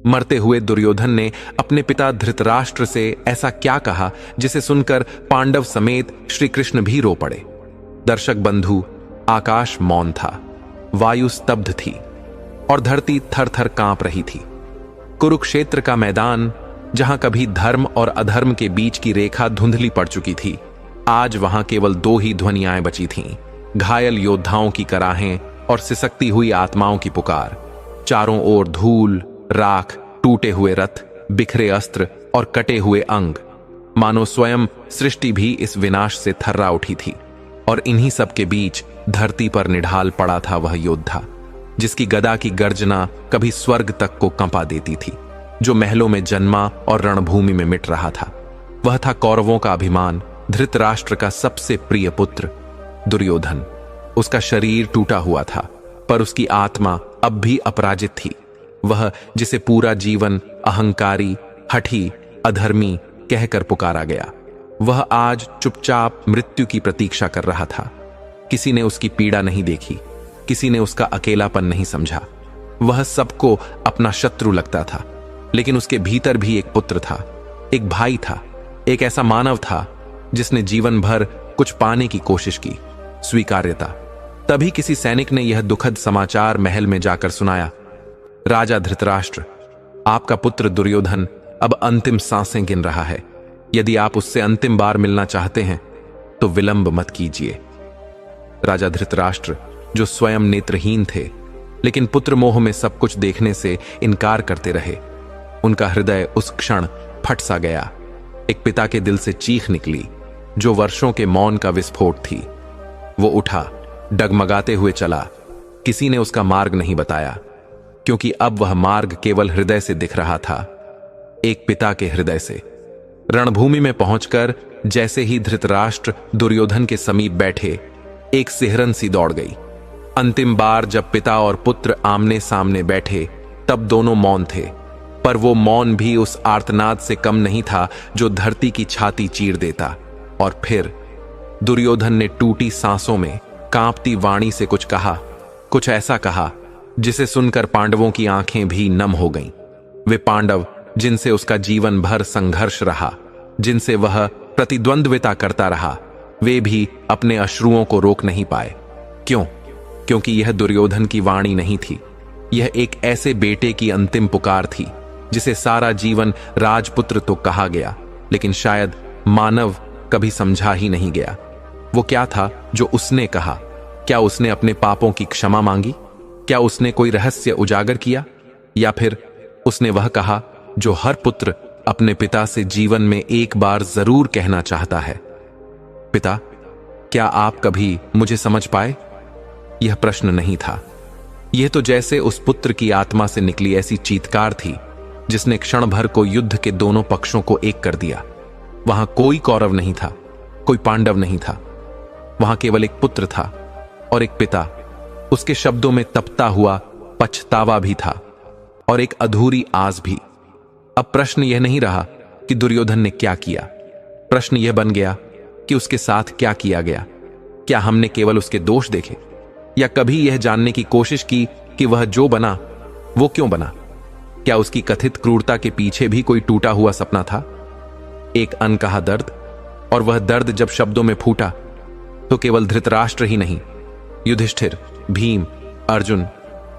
मरते हुए दुर्योधन ने अपने पिता धृतराष्ट्र से ऐसा क्या कहा जिसे सुनकर पांडव समेत श्री कृष्ण भी रो पड़े। दर्शक बंधु, आकाश मौन था, वायु स्तब्ध थी और धरती थर थर कांप रही थी। कुरुक्षेत्र का मैदान, जहां कभी धर्म और अधर्म के बीच की रेखा धुंधली पड़ चुकी थी, आज वहां केवल दो ही ध्वनियाएं बची थीं, घायल योद्धाओं की कराहें और सिसकती हुई आत्माओं की पुकार। चारों ओर धूल, राख, टूटे हुए रथ, बिखरे अस्त्र और कटे हुए अंग, मानो स्वयं सृष्टि भी इस विनाश से थर्रा उठी थी। और इन्हीं सब के बीच धरती पर निढाल पड़ा था वह योद्धा, जिसकी गदा की गर्जना कभी स्वर्ग तक को कंपा देती थी, जो महलों में जन्मा और रणभूमि में मिट रहा था। वह था कौरवों का अभिमान, धृतराष्ट्र का सबसे प्रिय पुत्र दुर्योधन। उसका शरीर टूटा हुआ था, पर उसकी आत्मा अब भी अपराजित थी। वह जिसे पूरा जीवन अहंकारी, हठी, अधर्मी कहकर पुकारा गया, वह आज चुपचाप मृत्यु की प्रतीक्षा कर रहा था। किसी ने उसकी पीड़ा नहीं देखी, किसी ने उसका अकेलापन नहीं समझा। वह सबको अपना शत्रु लगता था, लेकिन उसके भीतर भी एक पुत्र था, एक भाई था, एक ऐसा मानव था जिसने जीवन भर कुछ पाने की कोशिश की, स्वीकार्यता। तभी किसी सैनिक ने यह दुखद समाचार महल में जाकर सुनाया, राजा धृतराष्ट्र, आपका पुत्र दुर्योधन अब अंतिम सांसें गिन रहा है। यदि आप उससे अंतिम बार मिलना चाहते हैं तो विलंब मत कीजिए। राजा धृतराष्ट्र, जो स्वयं नेत्रहीन थे, लेकिन पुत्र मोह में सब कुछ देखने से इनकार करते रहे, उनका हृदय उस क्षण फट सा गया। एक पिता के दिल से चीख निकली, जो वर्षों के मौन का विस्फोट थी। वो उठा, डगमगाते हुए चला। किसी ने उसका मार्ग नहीं बताया, क्योंकि अब वह मार्ग केवल हृदय से दिख रहा था, एक पिता के हृदय से। रणभूमि में पहुंचकर जैसे ही धृतराष्ट्र दुर्योधन के समीप बैठे, एक सिहरन सी दौड़ गई। अंतिम बार जब पिता और पुत्र आमने सामने बैठे, तब दोनों मौन थे, पर वो मौन भी उस आर्तनाद से कम नहीं था जो धरती की छाती चीर देता। और फिर दुर्योधन ने टूटी सांसों में, कांपती वाणी से कुछ कहा, कुछ ऐसा कहा जिसे सुनकर पांडवों की आंखें भी नम हो गईं। वे पांडव जिनसे उसका जीवन भर संघर्ष रहा, जिनसे वह प्रतिद्वंद्विता करता रहा, वे भी अपने अश्रुओं को रोक नहीं पाए। क्यों? क्योंकि यह दुर्योधन की वाणी नहीं थी। यह एक ऐसे बेटे की अंतिम पुकार थी जिसे सारा जीवन राजपुत्र तो कहा गया, लेकिन शायद मानव कभी समझा ही नहीं गया। वो क्या था जो उसने कहा? क्या उसने अपने पापों की क्षमा मांगी? क्या उसने कोई रहस्य उजागर किया? या फिर उसने वह कहा जो हर पुत्र अपने पिता से जीवन में एक बार जरूर कहना चाहता है, पिता, क्या आप कभी मुझे समझ पाए? यह प्रश्न नहीं था, यह तो जैसे उस पुत्र की आत्मा से निकली ऐसी चीत्कार थी जिसने क्षण भर को युद्ध के दोनों पक्षों को एक कर दिया। वहां कोई कौरव नहीं था, कोई पांडव नहीं था, वहां केवल एक पुत्र था और एक पिता। उसके शब्दों में तपता हुआ पछतावा भी था और एक अधूरी आस भी। अब प्रश्न यह नहीं रहा कि दुर्योधन ने क्या किया, प्रश्न यह बन गया कि उसके साथ क्या किया गया। क्या हमने केवल उसके दोष देखे, या कभी यह जानने की कोशिश की कि वह जो बना वो क्यों बना? क्या उसकी कथित क्रूरता के पीछे भी कोई टूटा हुआ सपना था, एक अनकहा दर्द? और वह दर्द जब शब्दों में फूटा तो केवल धृतराष्ट्र ही नहीं, युधिष्ठिर, भीम, अर्जुन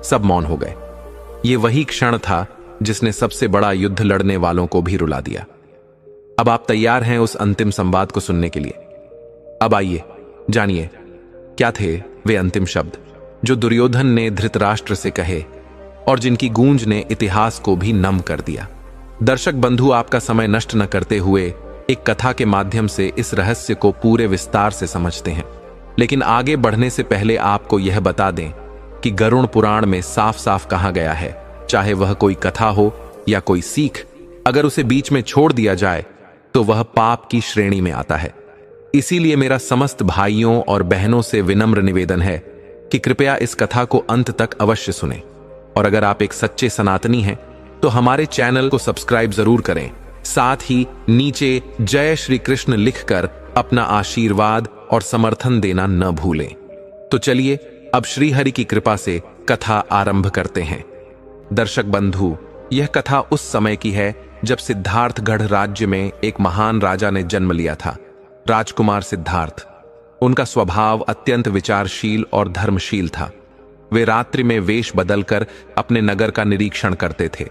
सब मौन हो गए। यह वही क्षण था जिसने सबसे बड़ा युद्ध लड़ने वालों को भी रुला दिया। अब आप तैयार हैं उस अंतिम संवाद को सुनने के लिए? अब आइए जानिए क्या थे वे अंतिम शब्द जो दुर्योधन ने धृतराष्ट्र से कहे और जिनकी गूंज ने इतिहास को भी नम कर दिया। दर्शक बंधु, आपका समय नष्ट न करते हुए एक कथा के माध्यम से इस रहस्य को पूरे विस्तार से समझते हैं। लेकिन आगे बढ़ने से पहले आपको यह बता दें कि गरुड़ पुराण में साफ साफ कहा गया है, चाहे वह कोई कथा हो या कोई सीख, अगर उसे बीच में छोड़ दिया जाए तो वह पाप की श्रेणी में आता है। इसीलिए मेरा समस्त भाइयों और बहनों से विनम्र निवेदन है कि कृपया इस कथा को अंत तक अवश्य सुनें। और अगर आप एक सच्चे सनातनी हैं तो हमारे चैनल को सब्सक्राइब जरूर करें। साथ ही नीचे जय श्री कृष्ण लिखकर अपना आशीर्वाद और समर्थन देना न भूलें। तो चलिए अब श्रीहरि की कृपा से कथा आरंभ करते हैं। दर्शक बंधु, यह कथा उस समय की है जब सिद्धार्थगढ़ राज्य में एक महान राजा ने जन्म लिया था, राजकुमार सिद्धार्थ। उनका स्वभाव अत्यंत विचारशील और धर्मशील था। वे रात्रि में वेश बदलकर अपने नगर का निरीक्षण करते थे,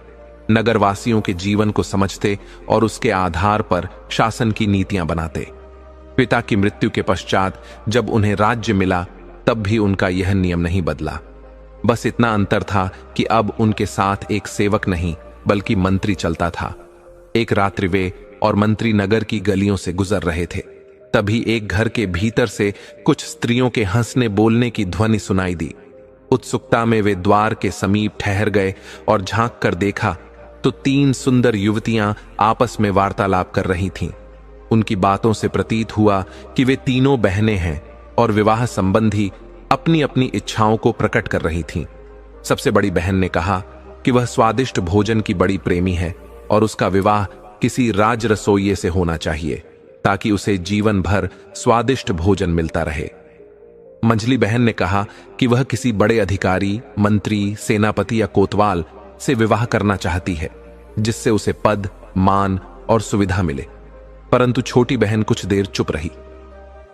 नगरवासियों के जीवन को समझते और उसके आधार पर शासन की नीतियां बनाते। पिता की मृत्यु के पश्चात जब उन्हें राज्य मिला तब भी उनका यह नियम नहीं बदला। बस इतना अंतर था कि अब उनके साथ एक सेवक नहीं बल्कि मंत्री चलता था। एक रात्रि वे और मंत्री नगर की गलियों से गुजर रहे थे, तभी एक घर के भीतर से कुछ स्त्रियों के हंसने बोलने की ध्वनि सुनाई दी। उत्सुकता में वे द्वार के समीप ठहर गए और झांक कर देखा तो 3 सुंदर युवतियां आपस में वार्तालाप कर रही थीं। उनकी बातों से प्रतीत हुआ कि वे तीनों बहनें हैं और विवाह संबंधी अपनी अपनी इच्छाओं को प्रकट कर रही थीं। सबसे बड़ी बहन ने कहा कि वह स्वादिष्ट भोजन की बड़ी प्रेमी है और उसका विवाह किसी राज रसोइये से होना चाहिए ताकि उसे जीवन भर स्वादिष्ट भोजन मिलता रहे। मंझली बहन ने कहा कि वह किसी बड़े अधिकारी, मंत्री, सेनापति या कोतवाल से विवाह करना चाहती है जिससे उसे पद, मान और सुविधा मिले। परंतु छोटी बहन कुछ देर चुप रही।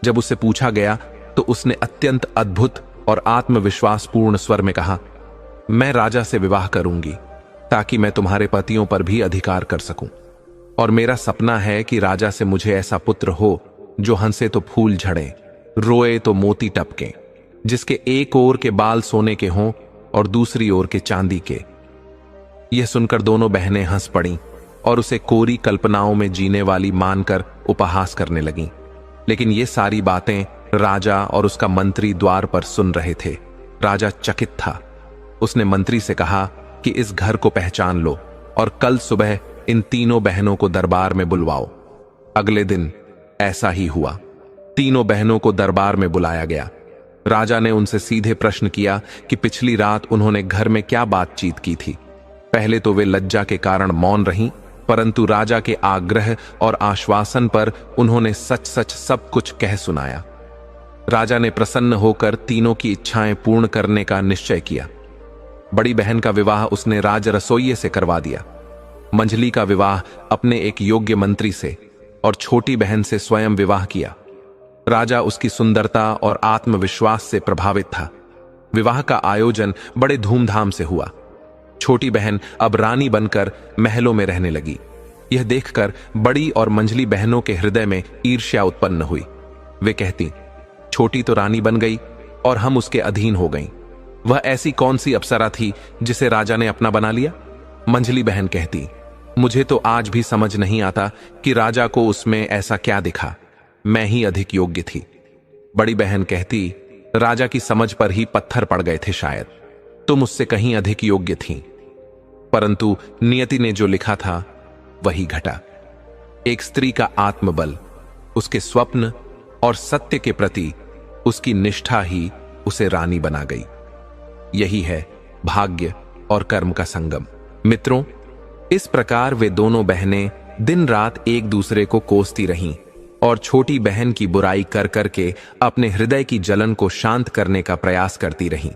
जब उससे पूछा गया तो उसने अत्यंत अद्भुत और आत्मविश्वासपूर्ण स्वर में कहा, मैं राजा से विवाह करूंगी ताकि मैं तुम्हारे पतियों पर भी अधिकार कर सकूं, और मेरा सपना है कि राजा से मुझे ऐसा पुत्र हो जो हंसे तो फूल झड़े, रोए तो मोती टपके, जिसके एक ओर के बाल सोने के हों और दूसरी ओर के चांदी के। यह सुनकर दोनों बहनें हंस पड़ीं और उसे कोरी कल्पनाओं में जीने वाली मानकर उपहास करने लगीं। लेकिन ये सारी बातें राजा और उसका मंत्री द्वार पर सुन रहे थे। राजा चकित था। उसने मंत्री से कहा कि इस घर को पहचान लो और कल सुबह इन तीनों बहनों को दरबार में बुलवाओ। अगले दिन ऐसा ही हुआ। तीनों बहनों को दरबार में बुलाया गया। राजा ने उनसे सीधे प्रश्न किया कि पिछली रात उन्होंने घर में क्या बातचीत की थी। पहले तो वे लज्जा के कारण मौन रहीं, परंतु राजा के आग्रह और आश्वासन पर उन्होंने सच सच सब कुछ कह सुनाया। राजा ने प्रसन्न होकर तीनों की इच्छाएं पूर्ण करने का निश्चय किया। बड़ी बहन का विवाह उसने राज रसोइये से करवा दिया, मंझली का विवाह अपने एक योग्य मंत्री से और छोटी बहन से स्वयं विवाह किया। राजा उसकी सुंदरता और आत्मविश्वास से प्रभावित था। विवाह का आयोजन बड़े धूमधाम से हुआ। छोटी बहन अब रानी बनकर महलों में रहने लगी। यह देखकर बड़ी और मंझली बहनों के हृदय में ईर्ष्या उत्पन्न हुई। वे कहती, छोटी तो रानी बन गई और हम उसके अधीन हो गईं। वह ऐसी कौन सी अप्सरा थी जिसे राजा ने अपना बना लिया? मंझली बहन कहती, मुझे तो आज भी समझ नहीं आता कि राजा को उसमें ऐसा क्या दिखा। मैं ही अधिक योग्य थी। बड़ी बहन कहती, राजा की समझ पर ही पत्थर पड़ गए थे शायद। तुम उससे कहीं अधिक योग्य थी, परंतु नियति ने जो लिखा था वही घटा। एक स्त्री का आत्मबल, उसके स्वप्न और सत्य के प्रति उसकी निष्ठा ही उसे रानी बना गई। यही है भाग्य और कर्म का संगम। मित्रों, इस प्रकार वे दोनों बहनें दिन रात एक दूसरे को कोसती रहीं और छोटी बहन की बुराई कर करके अपने हृदय की जलन को शांत करने का प्रयास करती रहीं।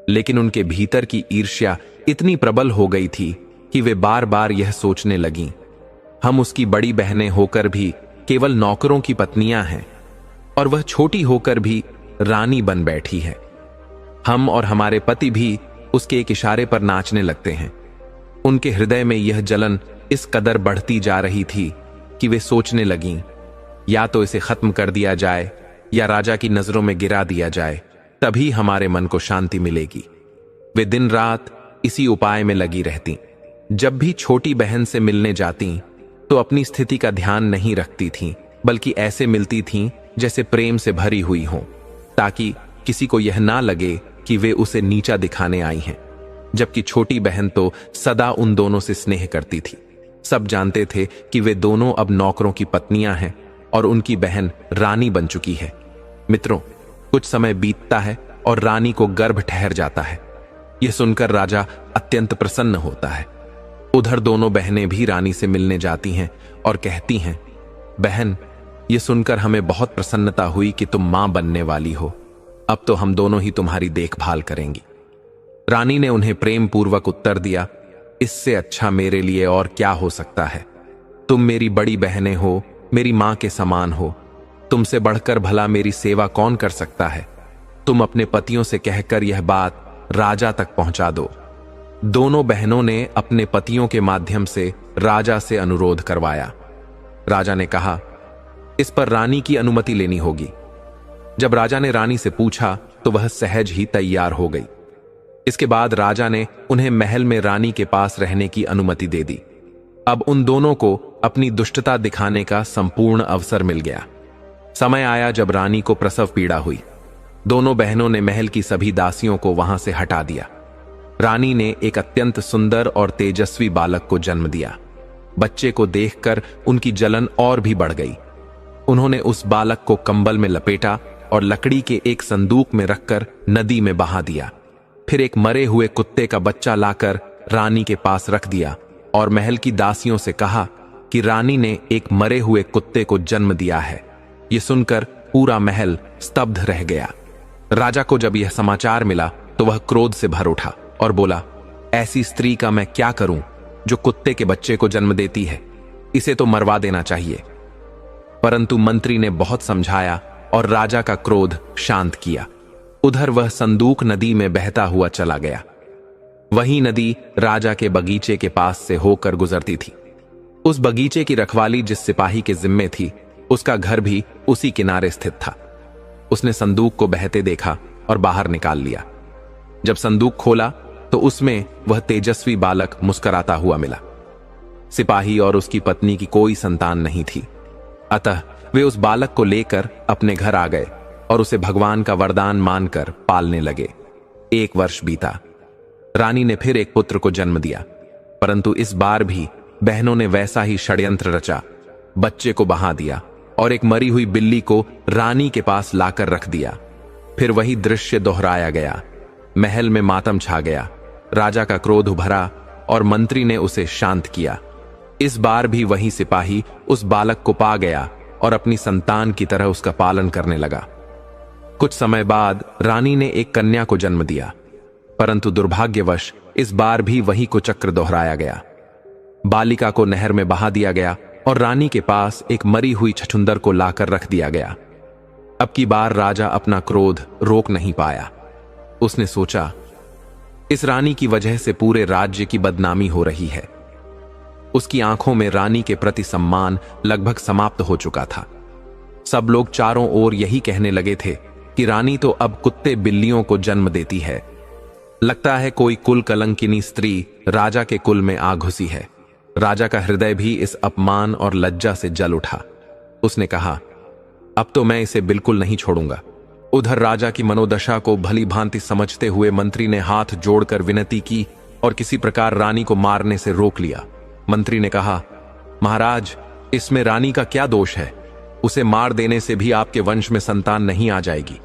लेकिन उनके भीतर की ईर्ष्या इतनी प्रबल हो गई थी कि वे बार बार यह सोचने लगीं, हम उसकी बड़ी बहनें होकर भी केवल नौकरों की पत्नियां हैं और वह छोटी होकर भी रानी बन बैठी है। हम और हमारे पति भी उसके एक इशारे पर नाचने लगते हैं। उनके हृदय में यह जलन इस कदर बढ़ती जा रही थी कि वे सोचने लगीं, या तो इसे खत्म कर दिया जाए या राजा की नजरों में गिरा दिया जाए, तभी हमारे मन को शांति मिलेगी। वे दिन रात इसी उपाय में लगी रहती। जब भी छोटी बहन से मिलने जाती तो अपनी स्थिति का ध्यान नहीं रखती थीं, बल्कि ऐसे मिलती थीं जैसे प्रेम से भरी हुई हों, ताकि किसी को यह ना लगे कि वे उसे नीचा दिखाने आई हैं। जबकि छोटी बहन तो सदा उन दोनों से स्नेह करती थी। सब जानते थे कि वे दोनों अब नौकरों की पत्नियां हैं और उनकी बहन रानी बन चुकी है। मित्रों, कुछ समय बीतता है और रानी को गर्भ ठहर जाता है। यह सुनकर राजा अत्यंत प्रसन्न होता है। उधर दोनों बहनें भी रानी से मिलने जाती हैं और कहती हैं, बहन, यह सुनकर हमें बहुत प्रसन्नता हुई कि तुम मां बनने वाली हो। अब तो हम दोनों ही तुम्हारी देखभाल करेंगी। रानी ने उन्हें प्रेम पूर्वक उत्तर दिया, इससे अच्छा मेरे लिए और क्या हो सकता है। तुम मेरी बड़ी बहनें हो, मेरी मां के समान हो। तुमसे बढ़कर भला मेरी सेवा कौन कर सकता है। तुम अपने पतियों से कहकर यह बात राजा तक पहुंचा दो। दोनों बहनों ने अपने पतियों के माध्यम से राजा से अनुरोध करवाया। राजा ने कहा, इस पर रानी की अनुमति लेनी होगी। जब राजा ने रानी से पूछा तो वह सहज ही तैयार हो गई। इसके बाद राजा ने उन्हें महल में रानी के पास रहने की अनुमति दे दी। अब उन दोनों को अपनी दुष्टता दिखाने का संपूर्ण अवसर मिल गया। समय आया जब रानी को प्रसव पीड़ा हुई। दोनों बहनों ने महल की सभी दासियों को वहां से हटा दिया। रानी ने एक अत्यंत सुंदर और तेजस्वी बालक को जन्म दिया। बच्चे को देखकर उनकी जलन और भी बढ़ गई। उन्होंने उस बालक को कंबल में लपेटा और लकड़ी के एक संदूक में रखकर नदी में बहा दिया। फिर एक मरे हुए कुत्ते का बच्चा लाकर रानी के पास रख दिया और महल की दासियों से कहा कि रानी ने एक मरे हुए कुत्ते को जन्म दिया है। यह सुनकर पूरा महल स्तब्ध रह गया। राजा को जब यह समाचार मिला तो वह क्रोध से भर उठा और बोला, ऐसी स्त्री का मैं क्या करूं जो कुत्ते के बच्चे को जन्म देती है। इसे तो मरवा देना चाहिए। परंतु मंत्री ने बहुत समझाया और राजा का क्रोध शांत किया। उधर वह संदूक नदी में बहता हुआ चला गया। वही नदी राजा के बगीचे के पास से होकर गुजरती थी। उस बगीचे की रखवाली जिस सिपाही के जिम्मे थी, उसका घर भी उसी किनारे स्थित था। उसने संदूक को बहते देखा और बाहर निकाल लिया। जब संदूक खोला तो उसमें वह तेजस्वी बालक मुस्कुराता हुआ मिला। सिपाही और उसकी पत्नी की कोई संतान नहीं थी, अतः वे उस बालक को लेकर अपने घर आ गए और उसे भगवान का वरदान मानकर पालने लगे। 1 वर्ष बीता। रानी ने फिर एक पुत्र को जन्म दिया, परंतु इस बार भी बहनों ने वैसा ही षड्यंत्र रचा। बच्चे को बहा दिया और एक मरी हुई बिल्ली को रानी के पास लाकर रख दिया। फिर वही दृश्य दोहराया गया। महल में मातम छा गया। राजा का क्रोध उभरा और मंत्री ने उसे शांत किया। इस बार भी वही सिपाही उस बालक को पा गया और अपनी संतान की तरह उसका पालन करने लगा। कुछ समय बाद रानी ने एक कन्या को जन्म दिया, परंतु दुर्भाग्यवश इस बार भी वही कुचक्र दोहराया गया। बालिका को नहर में बहा दिया गया और रानी के पास एक मरी हुई छछूंदर को लाकर रख दिया गया। अब की बार राजा अपना क्रोध रोक नहीं पाया। उसने सोचा, इस रानी की वजह से पूरे राज्य की बदनामी हो रही है। उसकी आंखों में रानी के प्रति सम्मान लगभग समाप्त हो चुका था। सब लोग चारों ओर यही कहने लगे थे कि रानी तो अब कुत्ते बिल्लियों को जन्म देती है। लगता है कोई कुल कलंकिनी स्त्री राजा के कुल में आ घुसी है। राजा का हृदय भी इस अपमान और लज्जा से जल उठा। उसने कहा, अब तो मैं इसे बिल्कुल नहीं छोड़ूंगा। उधर राजा की मनोदशा को भली भांति समझते हुए मंत्री ने हाथ जोड़कर विनती की और किसी प्रकार रानी को मारने से रोक लिया। मंत्री ने कहा, महाराज, इसमें रानी का क्या दोष है। उसे मार देने से भी आपके वंश में संतान नहीं आ जाएगी।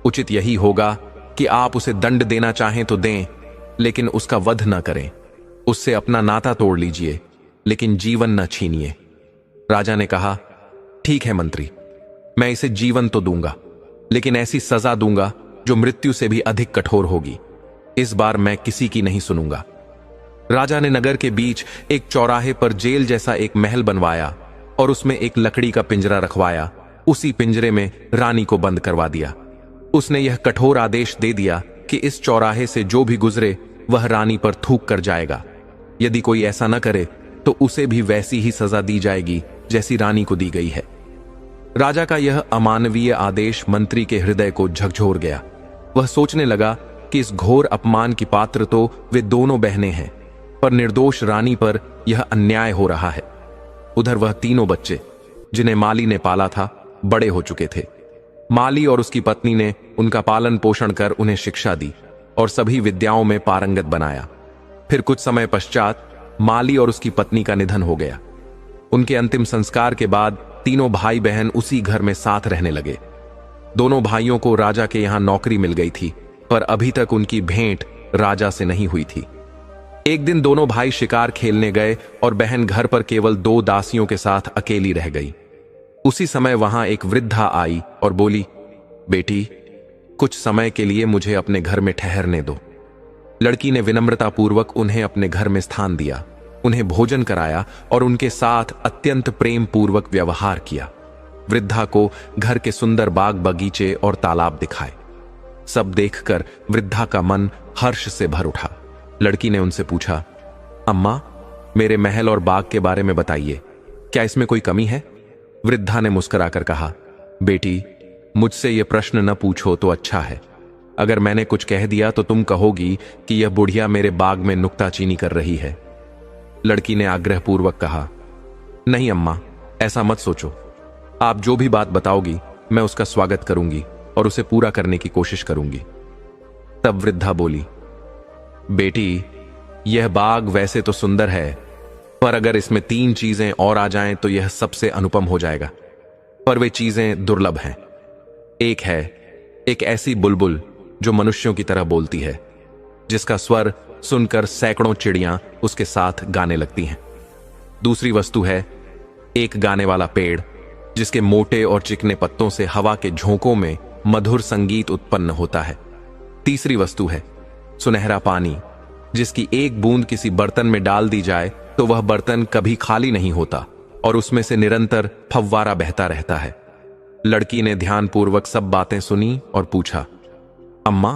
उचित यही होगा कि आप उसे दंड देना चाहें तो दें, लेकिन उसका वध न करें। उससे अपना नाता तोड़ लीजिए, लेकिन जीवन न छीनिए। राजा ने कहा, ठीक है मंत्री, मैं इसे जीवन तो दूंगा, लेकिन ऐसी सजा दूंगा जो मृत्यु से भी अधिक कठोर होगी। इस बार मैं किसी की नहीं सुनूंगा। राजा ने नगर के बीच एक चौराहे पर जेल जैसा एक महल बनवाया और उसमें एक लकड़ी का पिंजरा रखवाया। उसी पिंजरे में रानी को बंद करवा दिया। उसने यह कठोर आदेश दे दिया कि इस चौराहे से जो भी गुजरे वह रानी पर थूक कर जाएगा। यदि कोई ऐसा न करे तो उसे भी वैसी ही सजा दी जाएगी जैसी रानी को दी गई है। राजा का यह अमानवीय आदेश मंत्री के हृदय को झकझोर गया। वह सोचने लगा कि इस घोर अपमान की पात्र तो वे दोनों बहनें हैं, पर निर्दोष रानी पर यह अन्याय हो रहा है। उधर वह तीनों बच्चे जिन्हें माली ने पाला था बड़े हो चुके थे। माली और उसकी पत्नी ने उनका पालन पोषण कर उन्हें शिक्षा दी और सभी विद्याओं में पारंगत बनाया। फिर कुछ समय पश्चात माली और उसकी पत्नी का निधन हो गया। उनके अंतिम संस्कार के बाद तीनों भाई बहन उसी घर में साथ रहने लगे। दोनों भाइयों को राजा के यहां नौकरी मिल गई थी, पर अभी तक उनकी भेंट राजा से नहीं हुई थी। एक दिन दोनों भाई शिकार खेलने गए और बहन घर पर केवल 2 दासियों के साथ अकेली रह गई। उसी समय वहां एक वृद्धा आई और बोली, बेटी, कुछ समय के लिए मुझे अपने घर में ठहरने दो। लड़की ने विनम्रतापूर्वक उन्हें अपने घर में स्थान दिया, उन्हें भोजन कराया और उनके साथ अत्यंत प्रेम पूर्वक व्यवहार किया। वृद्धा को घर के सुंदर बाग बगीचे और तालाब दिखाए। सब देखकर वृद्धा का मन हर्ष से भर उठा। लड़की ने उनसे पूछा, अम्मा, मेरे महल और बाग के बारे में बताइए, क्या इसमें कोई कमी है? वृद्धा ने मुस्कुराकर कहा, बेटी, मुझसे यह प्रश्न न पूछो तो अच्छा है। अगर मैंने कुछ कह दिया तो तुम कहोगी कि यह बुढ़िया मेरे बाग में नुक्ताचीनी कर रही है। लड़की ने आग्रहपूर्वक कहा, नहीं अम्मा, ऐसा मत सोचो। आप जो भी बात बताओगी मैं उसका स्वागत करूंगी और उसे पूरा करने की कोशिश करूंगी। तब वृद्धा बोली, बेटी, यह बाग वैसे तो सुंदर है, पर अगर इसमें 3 चीजें और आ जाएं तो यह सबसे अनुपम हो जाएगा। पर वे चीजें दुर्लभ हैं। एक है एक ऐसी बुलबुल जो मनुष्यों की तरह बोलती है, जिसका स्वर सुनकर सैकड़ों चिड़ियां उसके साथ गाने लगती हैं। दूसरी वस्तु है एक गाने वाला पेड़, जिसके मोटे और चिकने पत्तों से हवा के झोंकों में मधुर संगीत उत्पन्न होता है। तीसरी वस्तु है सुनहरा पानी, जिसकी एक बूंद किसी बर्तन में डाल दी जाए तो वह बर्तन कभी खाली नहीं होता और उसमें से निरंतर फव्वारा बहता रहता है। लड़की ने ध्यानपूर्वक सब बातें सुनी और पूछा, अम्मा,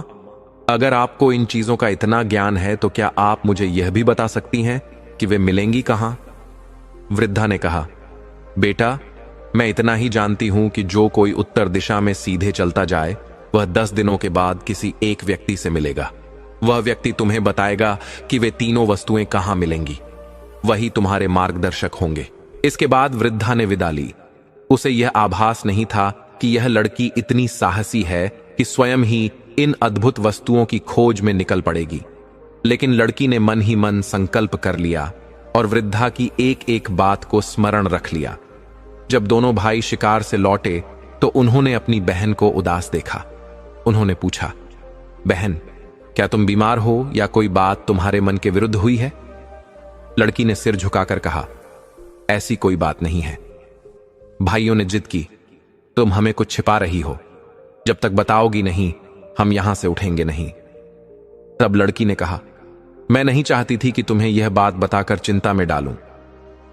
अगर आपको इन चीजों का इतना ज्ञान है तो क्या आप मुझे यह भी बता सकती हैं कि वे मिलेंगी कहां? वृद्धा ने कहा, बेटा, मैं इतना ही जानती हूं कि जो कोई उत्तर दिशा में सीधे चलता जाए वह 10 दिनों के बाद किसी एक व्यक्ति से मिलेगा। वह व्यक्ति तुम्हें बताएगा कि वे तीनों वस्तुएं कहां मिलेंगी। वही तुम्हारे मार्गदर्शक होंगे। इसके बाद वृद्धा ने विदा ली। उसे यह आभास नहीं था कि यह लड़की इतनी साहसी है कि स्वयं ही इन अद्भुत वस्तुओं की खोज में निकल पड़ेगी। लेकिन लड़की ने मन ही मन संकल्प कर लिया और वृद्धा की एक एक बात को स्मरण रख लिया। जब दोनों भाई शिकार से लौटे तो उन्होंने अपनी बहन को उदास देखा। उन्होंने पूछा, बहन, क्या तुम बीमार हो या कोई बात तुम्हारे मन के विरुद्ध हुई है? लड़की ने सिर झुकाकर कहा, ऐसी कोई बात नहीं है। भाइयों ने जिद की, तुम हमें कुछ छिपा रही हो। जब तक बताओगी नहीं, हम यहां से उठेंगे नहीं। तब लड़की ने कहा, मैं नहीं चाहती थी कि तुम्हें यह बात बताकर चिंता में डालूं,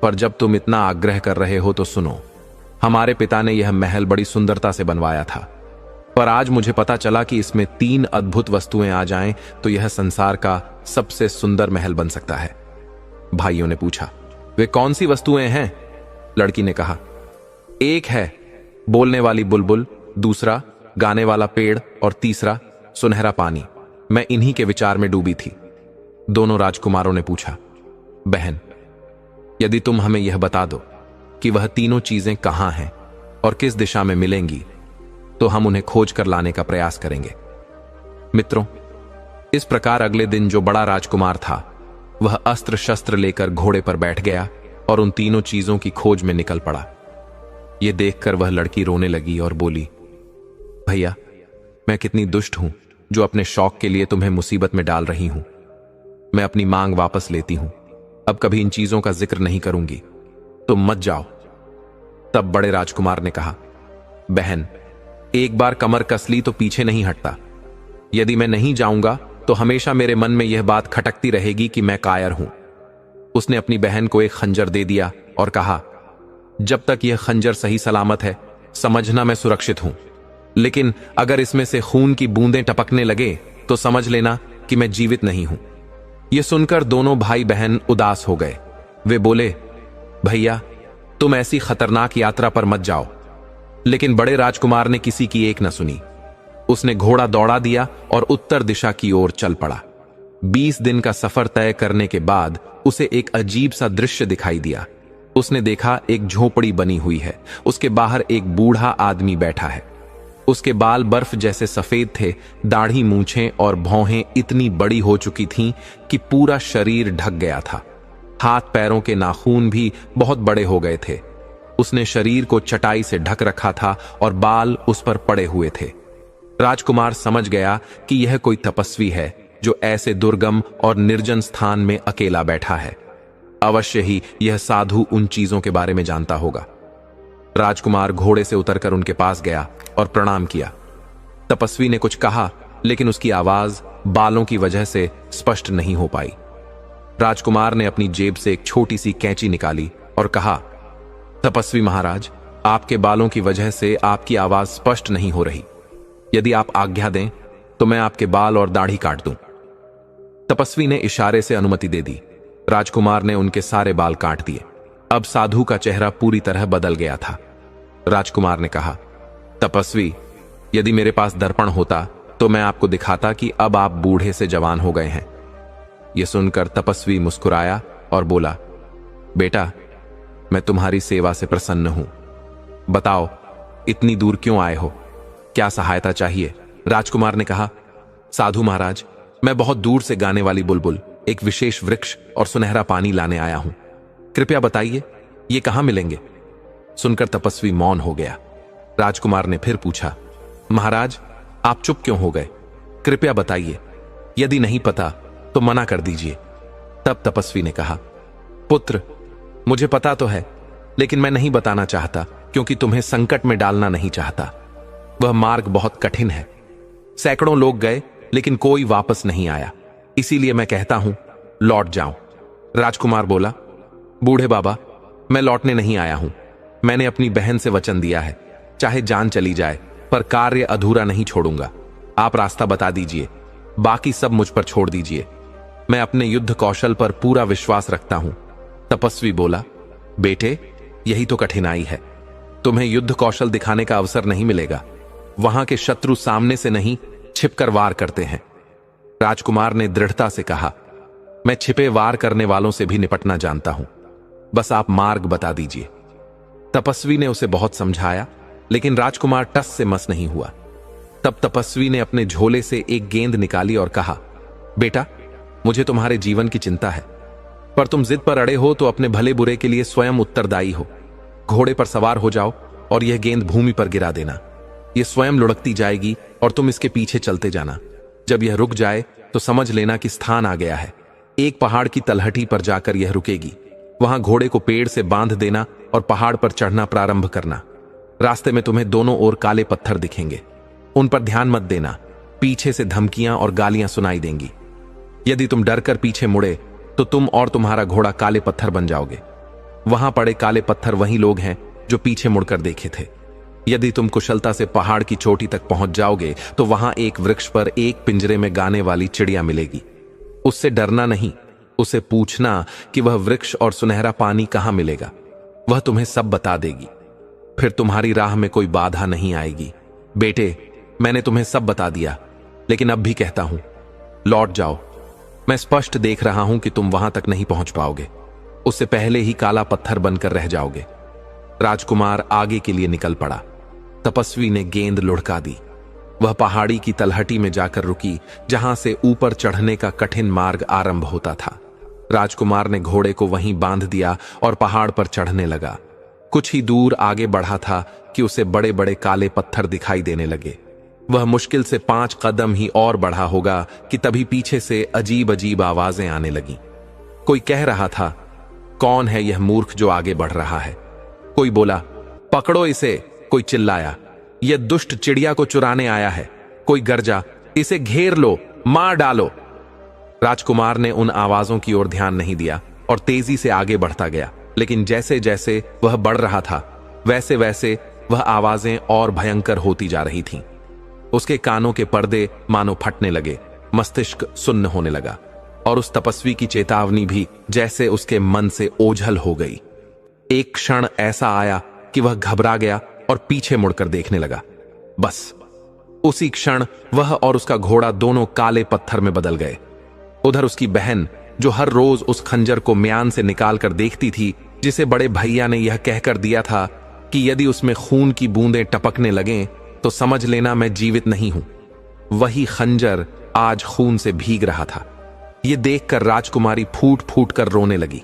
पर जब तुम इतना आग्रह कर रहे हो तो सुनो। हमारे पिता ने यह महल बड़ी सुंदरता से बनवाया था, पर आज मुझे पता चला कि इसमें 3 अद्भुत वस्तुएं आ जाएं तो यह संसार का सबसे सुंदर महल बन सकता है। भाइयों ने पूछा, वे कौन सी वस्तुएं हैं? लड़की ने कहा, एक है बोलने वाली बुलबुल, दूसरा गाने वाला पेड़ और तीसरा सुनहरा पानी। मैं इन्हीं के विचार में डूबी थी। दोनों राजकुमारों ने पूछा, बहन, यदि तुम हमें यह बता दो कि वह तीनों चीजें कहां हैं और किस दिशा में मिलेंगी, तो हम उन्हें खोज कर लाने का प्रयास करेंगे। मित्रों, इस प्रकार अगले दिन जो बड़ा राजकुमार था वह अस्त्र शस्त्र लेकर घोड़े पर बैठ गया और उन तीनों चीजों की खोज में निकल पड़ा। यह देखकर वह लड़की रोने लगी और बोली, भैया, मैं कितनी दुष्ट हूं जो अपने शौक के लिए तुम्हें मुसीबत में डाल रही हूं। मैं अपनी मांग वापस लेती हूं। अब कभी इन चीजों का जिक्र नहीं करूंगी। तुम मत जाओ। तब बड़े राजकुमार ने कहा, बहन, एक बार कमर कस ली तो पीछे नहीं हटता। यदि मैं नहीं जाऊंगा तो हमेशा मेरे मन में यह बात खटकती रहेगी कि मैं कायर हूं। उसने अपनी बहन को एक खंजर दे दिया और कहा, जब तक यह खंजर सही सलामत है समझना मैं सुरक्षित हूं, लेकिन अगर इसमें से खून की बूंदें टपकने लगे तो समझ लेना कि मैं जीवित नहीं हूं। यह सुनकर दोनों भाई बहन उदास हो गए। वे बोले, भैया, तुम ऐसी खतरनाक यात्रा पर मत जाओ। लेकिन बड़े राजकुमार ने किसी की एक न सुनी। उसने घोड़ा दौड़ा दिया और उत्तर दिशा की ओर चल पड़ा। 20 दिन का सफर तय करने के बाद उसे एक अजीब सा दृश्य दिखाई दिया। उसने देखा एक झोपड़ी बनी हुई है। उसके बाहर एक बूढ़ा आदमी बैठा है। उसके बाल बर्फ जैसे सफेद थे। दाढ़ी, मूंछें और भौहें इतनी बड़ी हो चुकी थीं कि पूरा शरीर ढक गया था। हाथ पैरों के नाखून भी बहुत बड़े हो गए थे। उसने शरीर को चटाई से ढक रखा था और बाल उस पर पड़े हुए थे। राजकुमार समझ गया कि यह कोई तपस्वी है जो ऐसे दुर्गम और निर्जन स्थान में अकेला बैठा है। अवश्य ही यह साधु उन चीजों के बारे में जानता होगा। राजकुमार घोड़े से उतरकर उनके पास गया और प्रणाम किया। तपस्वी ने कुछ कहा लेकिन उसकी आवाज बालों की वजह से स्पष्ट नहीं हो पाई। राजकुमार ने अपनी जेब से एक छोटी सी कैंची निकाली और कहा, तपस्वी महाराज, आपके बालों की वजह से आपकी आवाज स्पष्ट नहीं हो रही। यदि आप आज्ञा दें तो मैं आपके बाल और दाढ़ी काट दूं। तपस्वी ने इशारे से अनुमति दे दी। राजकुमार ने उनके सारे बाल काट दिए। अब साधु का चेहरा पूरी तरह बदल गया था। राजकुमार ने कहा, तपस्वी, यदि मेरे पास दर्पण होता तो मैं आपको दिखाता कि अब आप बूढ़े से जवान हो गए हैं। यह सुनकर तपस्वी मुस्कुराया और बोला, बेटा, मैं तुम्हारी सेवा से प्रसन्न हूं। बताओ, इतनी दूर क्यों आए हो? क्या सहायता चाहिए? राजकुमार ने कहा, साधु महाराज, मैं बहुत दूर से गाने वाली बुलबुल, एक विशेष वृक्ष और सुनहरा पानी लाने आया हूं। कृपया बताइए, ये कहां मिलेंगे? सुनकर तपस्वी मौन हो गया। राजकुमार ने फिर पूछा, महाराज, आप चुप क्यों हो गए? कृपया बताइए। यदि नहीं पता तो मना कर दीजिए। तब तपस्वी ने कहा, पुत्र, मुझे पता तो है, लेकिन मैं नहीं बताना चाहता क्योंकि तुम्हें संकट में डालना नहीं चाहता। वह मार्ग बहुत कठिन है। सैकड़ों लोग गए लेकिन कोई वापस नहीं आया। इसीलिए मैं कहता हूं, लौट जाओ। राजकुमार बोला, बूढ़े बाबा, मैं लौटने नहीं आया हूं। मैंने अपनी बहन से वचन दिया है, चाहे जान चली जाए पर कार्य अधूरा नहीं छोड़ूंगा। आप रास्ता बता दीजिए, बाकी सब मुझ पर छोड़ दीजिए। मैं अपने युद्ध कौशल पर पूरा विश्वास रखता हूं। तपस्वी बोला, बेटे, यही तो कठिनाई है। तुम्हें युद्ध कौशल दिखाने का अवसर नहीं मिलेगा। वहां के शत्रु सामने से नहीं, छिपकर वार करते हैं। राजकुमार ने दृढ़ता से कहा, मैं छिपे वार करने वालों से भी निपटना जानता हूं। बस आप मार्ग बता दीजिए। तपस्वी ने उसे बहुत समझाया, लेकिन राजकुमार टस से मस नहीं हुआ। तब तपस्वी ने अपने झोले से एक गेंद निकाली और कहा, बेटा, मुझे तुम्हारे जीवन की चिंता है, पर तुम जिद पर अड़े हो तो अपने भले बुरे के लिए स्वयं उत्तरदायी हो। घोड़े पर सवार हो जाओ और यह गेंद भूमि पर गिरा देना। यह स्वयं लुढ़कती जाएगी और तुम इसके पीछे चलते जाना। जब यह रुक जाए तो समझ लेना कि स्थान आ गया है। एक पहाड़ की तलहटी पर जाकर यह रुकेगी। वहां घोड़े को पेड़ से बांध देना और पहाड़ पर चढ़ना प्रारंभ करना। रास्ते में तुम्हें दोनों ओर काले पत्थर दिखेंगे, उन पर ध्यान मत देना। पीछे से धमकियां और गालियां सुनाई देंगी। यदि तुम डरकर पीछे मुड़े तो तुम और तुम्हारा घोड़ा काले पत्थर बन जाओगे। वहां पड़े काले पत्थर वही लोग हैं जो पीछे मुड़कर देखे थे। यदि तुम कुशलता से पहाड़ की चोटी तक पहुंच जाओगे तो वहां एक वृक्ष पर एक पिंजरे में गाने वाली चिड़िया मिलेगी। उससे डरना नहीं, उसे पूछना कि वह वृक्ष और सुनहरा पानी कहां मिलेगा। वह तुम्हें सब बता देगी। फिर तुम्हारी राह में कोई बाधा नहीं आएगी। बेटे, मैंने तुम्हें सब बता दिया, लेकिन अब भी कहता हूं, लौट जाओ। मैं स्पष्ट देख रहा हूं कि तुम वहां तक नहीं पहुंच पाओगे। उससे पहले ही काला पत्थर बनकर रह जाओगे। राजकुमार आगे के लिए निकल पड़ा। तपस्वी ने गेंद लुढ़का दी। वह पहाड़ी की तलहटी में जाकर रुकी, जहां से ऊपर चढ़ने का कठिन मार्ग आरंभ होता था। राजकुमार ने घोड़े को वहीं बांध दिया और पहाड़ पर चढ़ने लगा। कुछ ही दूर आगे बढ़ा था कि उसे बड़े बड़े काले पत्थर दिखाई देने लगे। वह मुश्किल से 5 कदम ही और बढ़ा होगा कि तभी पीछे से अजीब अजीब आवाजें आने लगीं। कोई कह रहा था, कौन है यह मूर्ख जो आगे बढ़ रहा है? कोई बोला, पकड़ो इसे। कोई चिल्लाया, यह दुष्ट चिड़िया को चुराने आया है। कोई गरजा, इसे घेर लो, मार डालो। राजकुमार ने उन आवाजों की ओर ध्यान नहीं दिया और तेजी से आगे बढ़ता गया। लेकिन जैसे जैसे वह बढ़ रहा था, वैसे वैसे वह आवाजें और भयंकर होती जा रही थीं। उसके कानों के पर्दे मानो फटने लगे, मस्तिष्क सुन्न होने लगा और उस तपस्वी की चेतावनी भी जैसे उसके मन से ओझल हो गई। एक क्षण ऐसा आया कि वह घबरा गया और पीछे मुड़कर देखने लगा। बस उसी क्षण वह और उसका घोड़ा दोनों काले पत्थर में बदल गए। उधर उसकी बहन, जो हर रोज उस खंजर को म्यान से निकालकर देखती थी, जिसे बड़े भैया ने यह कहकर दिया था कि यदि उसमें खून की बूंदें टपकने लगें तो समझ लेना मैं जीवित नहीं हूं, वही खंजर आज खून से भीग रहा था। यह देखकर राजकुमारी फूट फूट कर रोने लगी।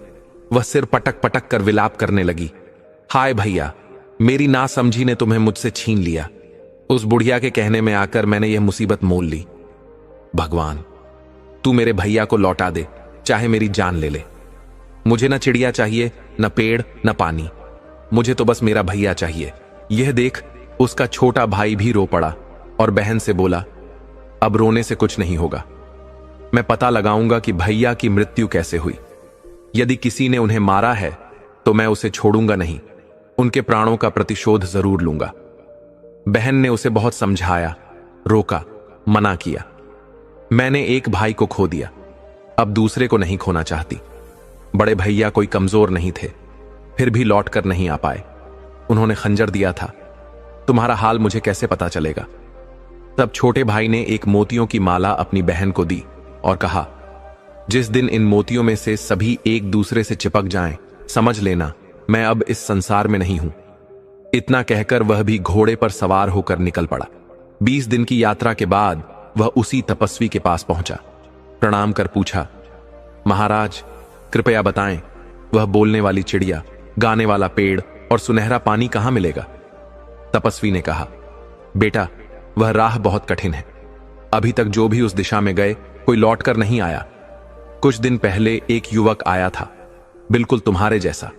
वह सिर पटक पटक कर विलाप करने लगी, हाय भैया, मेरी नासमझी ने तुम्हें मुझसे छीन लिया। उस बुढ़िया के कहने में आकर मैंने यह मुसीबत मोल ली। भगवान, तू मेरे भैया को लौटा दे, चाहे मेरी जान ले ले। मुझे न चिड़िया चाहिए, न पेड़, न पानी। मुझे तो बस मेरा भैया चाहिए। यह देख उसका छोटा भाई भी रो पड़ा और बहन से बोला, अब रोने से कुछ नहीं होगा। मैं पता लगाऊंगा कि भैया की मृत्यु कैसे हुई। यदि किसी ने उन्हें मारा है तो मैं उसे छोड़ूंगा नहीं, उनके प्राणों का प्रतिशोध जरूर लूंगा। बहन ने उसे बहुत समझाया, रोका, मना किया। मैंने एक भाई को खो दिया, अब दूसरे को नहीं खोना चाहती। बड़े भैया कोई कमजोर नहीं थे, फिर भी लौट कर नहीं आ पाए। उन्होंने खंजर दिया था। तुम्हारा हाल मुझे कैसे पता चलेगा? तब छोटे भाई ने एक मोतियों की माला अपनी बहन को दी और कहा, जिस दिन इन मोतियों में से सभी एक दूसरे से चिपक जाएं, समझ लेना मैं अब इस संसार में नहीं हूं। इतना कहकर वह भी घोड़े पर सवार होकर निकल पड़ा। 20 दिन की यात्रा के बाद वह उसी तपस्वी के पास पहुंचा। प्रणाम कर पूछा, महाराज कृपया बताएं, वह बोलने वाली चिड़िया, गाने वाला पेड़ और सुनहरा पानी कहां मिलेगा? तपस्वी ने कहा, बेटा वह राह बहुत कठिन है। अभी तक जो भी उस दिशा में गए कोई लौटकर नहीं आया। कुछ दिन पहले एक युवक आया था, बिल्कुल तुम्हारे जैसा।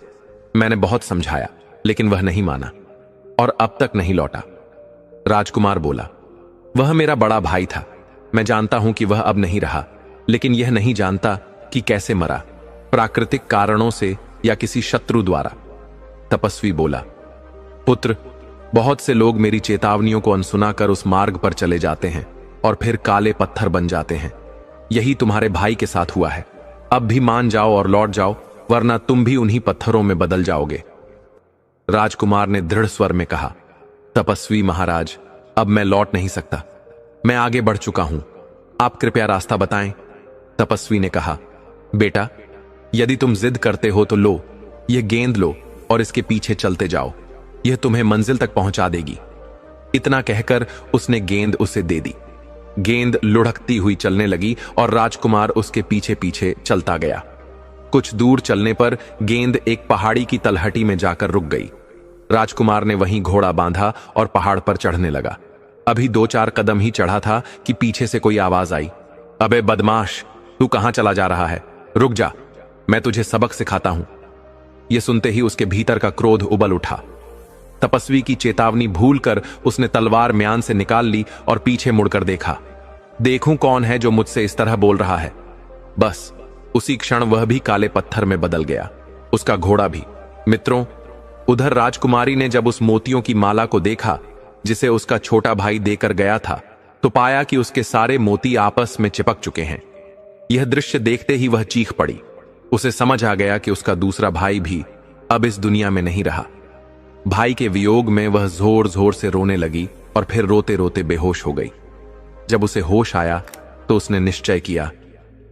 मैंने बहुत समझाया लेकिन वह नहीं माना और अब तक नहीं लौटा। राजकुमार बोला, वह मेरा बड़ा भाई था। मैं जानता हूं कि वह अब नहीं रहा, लेकिन यह नहीं जानता कि कैसे मरा, प्राकृतिक कारणों से या किसी शत्रु द्वारा। तपस्वी बोला, पुत्र बहुत से लोग मेरी चेतावनियों को अनसुना कर उस मार्ग पर चले जाते हैं और फिर काले पत्थर बन जाते हैं। यही तुम्हारे भाई के साथ हुआ है। अब भी मान जाओ और लौट जाओ, वरना तुम भी उन्हीं पत्थरों में बदल जाओगे। राजकुमार ने दृढ़ स्वर में कहा, तपस्वी महाराज अब मैं लौट नहीं सकता। मैं आगे बढ़ चुका हूं, आप कृपया रास्ता बताएं। तपस्वी ने कहा, बेटा यदि तुम जिद करते हो तो लो, यह गेंद लो और इसके पीछे चलते जाओ, यह तुम्हें मंजिल तक पहुंचा देगी। इतना कहकर उसने गेंद उसे दे दी। गेंद लुढ़कती हुई चलने लगी और राजकुमार उसके पीछे पीछे चलता गया। कुछ दूर चलने पर गेंद एक पहाड़ी की तलहटी में जाकर रुक गई। राजकुमार ने वहीं घोड़ा बांधा और पहाड़ पर चढ़ने लगा। अभी 2-4 कदम ही चढ़ा था कि पीछे से कोई आवाज आई, अबे बदमाश, तू कहां चला जा रहा है? रुक जा, मैं तुझे सबक सिखाता हूं। यह सुनते ही उसके भीतर का क्रोध उबल उठा। तपस्वी की चेतावनी भूलकर उसने तलवार म्यान से निकाल ली और पीछे मुड़कर देखा, देखूं कौन है जो मुझसे इस तरह बोल रहा है। बस उसी क्षण वह भी काले पत्थर में बदल गया, उसका घोड़ा भी। मित्रों, उधर राजकुमारी ने जब उस मोतियों की माला को देखा जिसे उसका छोटा भाई देकर गया था, तो पाया कि उसके सारे मोती आपस में चिपक चुके हैं। यह दृश्य देखते ही वह चीख पड़ी। उसे समझ आ गया कि उसका दूसरा भाई भी अब इस दुनिया में नहीं रहा। भाई के वियोग में वह जोर जोर से रोने लगी और फिर रोते रोते बेहोश हो गई। जब उसे होश आया तो उसने निश्चय किया,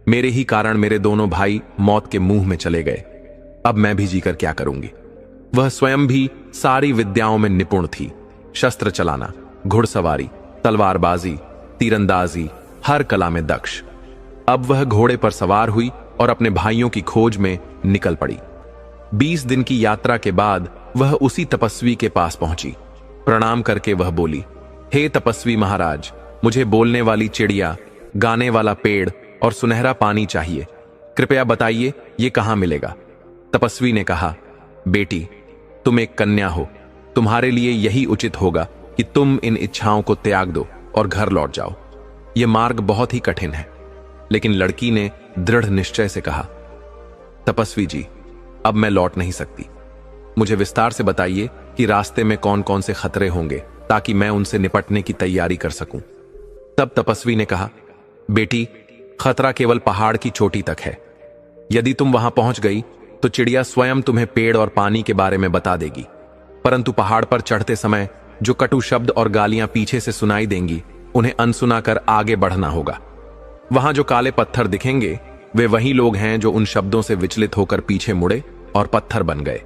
मेरे ही कारण मेरे दोनों भाई मौत के मुंह में चले गए, अब मैं भी जीकर क्या करूंगी। वह स्वयं भी सारी विद्याओं में निपुण थी, शस्त्र चलाना, घुड़सवारी, तलवारबाजी, तीरंदाजी, हर कला में दक्ष। अब वह घोड़े पर सवार हुई और अपने भाइयों की खोज में निकल पड़ी। 20 दिन की यात्रा के बाद वह उसी तपस्वी के पास पहुंची। प्रणाम करके वह बोली, हे तपस्वी महाराज, मुझे बोलने वाली चिड़िया, गाने वाला पेड़ और सुनहरा पानी चाहिए। कृपया बताइए ये कहां मिलेगा? तपस्वी ने कहा, बेटी तुम एक कन्या हो, तुम्हारे लिए यही उचित होगा कि तुम इन इच्छाओं को त्याग दो और घर लौट जाओ। यह मार्ग बहुत ही कठिन है। लेकिन लड़की ने दृढ़ निश्चय से कहा, तपस्वी जी अब मैं लौट नहीं सकती। मुझे विस्तार से बताइए कि रास्ते में कौन कौन से खतरे होंगे ताकि मैं उनसे निपटने की तैयारी कर सकूं। तब तपस्वी ने कहा, बेटी खतरा केवल पहाड़ की चोटी तक है। यदि तुम वहां पहुंच गई तो चिड़िया स्वयं तुम्हें पेड़ और पानी के बारे में बता देगी, परंतु पहाड़ पर चढ़ते समय जो कटु शब्द और गालियां पीछे से सुनाई देंगी, उन्हें अनसुना कर आगे बढ़ना होगा। वहां जो काले पत्थर दिखेंगे वे वही लोग हैं जो उन शब्दों से विचलित होकर पीछे मुड़े और पत्थर बन गए।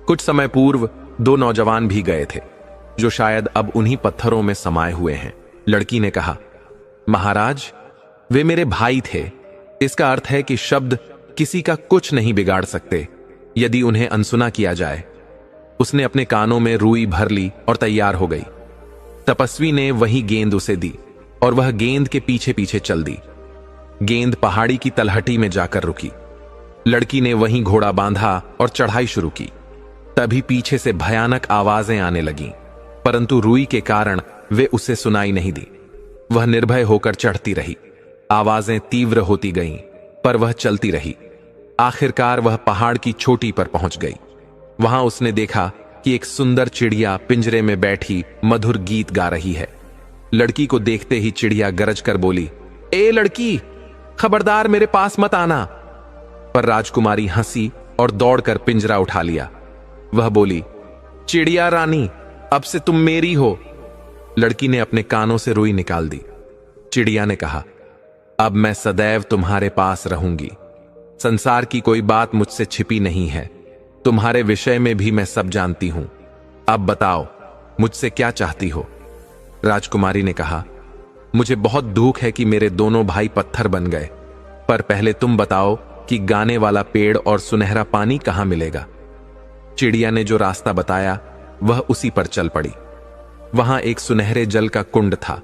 कुछ समय पूर्व 2 नौजवान भी गए थे जो शायद अब उन्हीं पत्थरों में समाये हुए हैं। लड़की ने कहा, महाराज वे मेरे भाई थे। इसका अर्थ है कि शब्द किसी का कुछ नहीं बिगाड़ सकते यदि उन्हें अनसुना किया जाए। उसने अपने कानों में रुई भर ली और तैयार हो गई। तपस्वी ने वही गेंद उसे दी और वह गेंद के पीछे पीछे चल दी। गेंद पहाड़ी की तलहटी में जाकर रुकी। लड़की ने वहीं घोड़ा बांधा और चढ़ाई शुरू की। तभी पीछे से भयानक आवाजें आने लगीं, परंतु रुई के कारण वे उसे सुनाई नहीं दी। वह निर्भय होकर चढ़ती रही। आवाजें तीव्र होती गईं, पर वह चलती रही। आखिरकार वह पहाड़ की चोटी पर पहुंच गई। वहां उसने देखा कि एक सुंदर चिड़िया पिंजरे में बैठी मधुर गीत गा रही है। लड़की को देखते ही चिड़िया गरज कर बोली, ए लड़की, खबरदार मेरे पास मत आना। पर राजकुमारी हंसी और दौड़कर पिंजरा उठा लिया। वह बोली, चिड़िया रानी, अब से तुम मेरी हो। लड़की ने अपने कानों से रुई निकाल दी। चिड़िया ने कहा, अब मैं सदैव तुम्हारे पास रहूंगी। संसार की कोई बात मुझसे छिपी नहीं है। तुम्हारे विषय में भी मैं सब जानती हूं। अब बताओ, मुझसे क्या चाहती हो? राजकुमारी ने कहा, मुझे बहुत दुख है कि मेरे दोनों भाई पत्थर बन गए, पर पहले तुम बताओ कि गाने वाला पेड़ और सुनहरा पानी कहां मिलेगा। चिड़िया ने जो रास्ता बताया वह उसी पर चल पड़ी। वहां एक सुनहरे जल का कुंड था।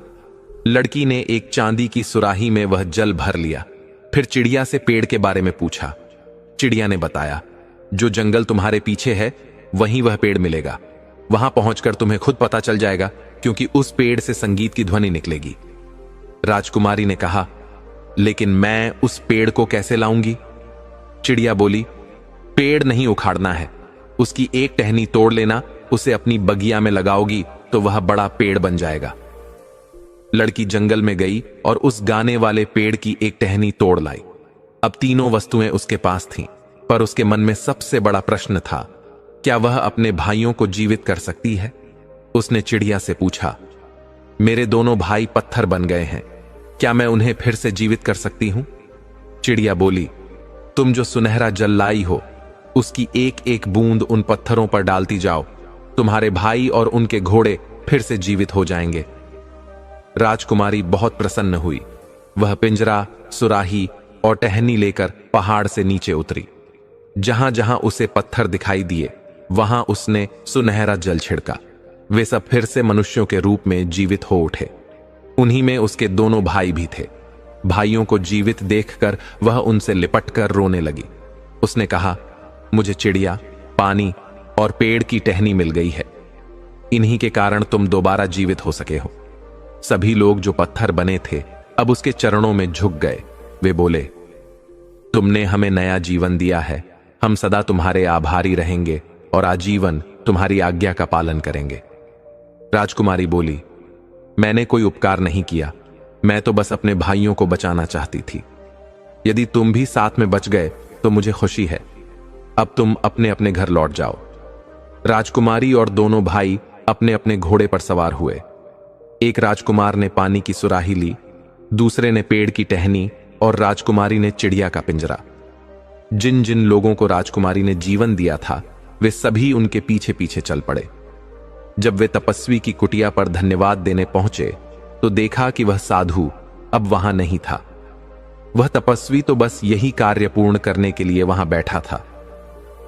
लड़की ने एक चांदी की सुराही में वह जल भर लिया। फिर चिड़िया से पेड़ के बारे में पूछा। चिड़िया ने बताया, जो जंगल तुम्हारे पीछे है वहीं वह पेड़ मिलेगा। वहां पहुंचकर तुम्हें खुद पता चल जाएगा, क्योंकि उस पेड़ से संगीत की ध्वनि निकलेगी। राजकुमारी ने कहा, लेकिन मैं उस पेड़ को कैसे लाऊंगी? चिड़िया बोली, पेड़ नहीं उखाड़ना है, उसकी एक टहनी तोड़ लेना, उसे अपनी बगिया में लगाओगी तो वह बड़ा पेड़ बन जाएगा। लड़की जंगल में गई और उस गाने वाले पेड़ की एक टहनी तोड़ लाई। अब तीनों वस्तुएं उसके पास थीं, पर उसके मन में सबसे बड़ा प्रश्न था, क्या वह अपने भाइयों को जीवित कर सकती है? उसने चिड़िया से पूछा, मेरे दोनों भाई पत्थर बन गए हैं, क्या मैं उन्हें फिर से जीवित कर सकती हूं? चिड़िया बोली, तुम जो सुनहरा जल लाई हो उसकी एक एक बूंद उन पत्थरों पर डालती जाओ, तुम्हारे भाई और उनके घोड़े फिर से जीवित हो जाएंगे। राजकुमारी बहुत प्रसन्न हुई। वह पिंजरा, सुराही और टहनी लेकर पहाड़ से नीचे उतरी। जहां जहां उसे पत्थर दिखाई दिए वहां उसने सुनहरा जल छिड़का। वे सब फिर से मनुष्यों के रूप में जीवित हो उठे। उन्हीं में उसके दोनों भाई भी थे। भाइयों को जीवित देखकर वह उनसे लिपटकर रोने लगी। उसने कहा, मुझे चिड़िया, पानी और पेड़ की टहनी मिल गई है। इन्हीं के कारण तुम दोबारा जीवित हो सके हो। सभी लोग जो पत्थर बने थे अब उसके चरणों में झुक गए। वे बोले, तुमने हमें नया जीवन दिया है, हम सदा तुम्हारे आभारी रहेंगे और आजीवन तुम्हारी आज्ञा का पालन करेंगे। राजकुमारी बोली, मैंने कोई उपकार नहीं किया, मैं तो बस अपने भाइयों को बचाना चाहती थी। यदि तुम भी साथ में बच गए तो मुझे खुशी है। अब तुम अपने अपने घर लौट जाओ। राजकुमारी और दोनों भाई अपने अपने घोड़े पर सवार हुए। एक राजकुमार ने पानी की सुराही ली, दूसरे ने पेड़ की टहनी और राजकुमारी ने चिड़िया का पिंजरा। जिन जिन लोगों को राजकुमारी ने जीवन दिया था वे सभी उनके पीछे पीछे चल पड़े। जब वे तपस्वी की कुटिया पर धन्यवाद देने पहुंचे तो देखा कि वह साधु अब वहां नहीं था। वह तपस्वी तो बस यही कार्य पूर्ण करने के लिए वहां बैठा था।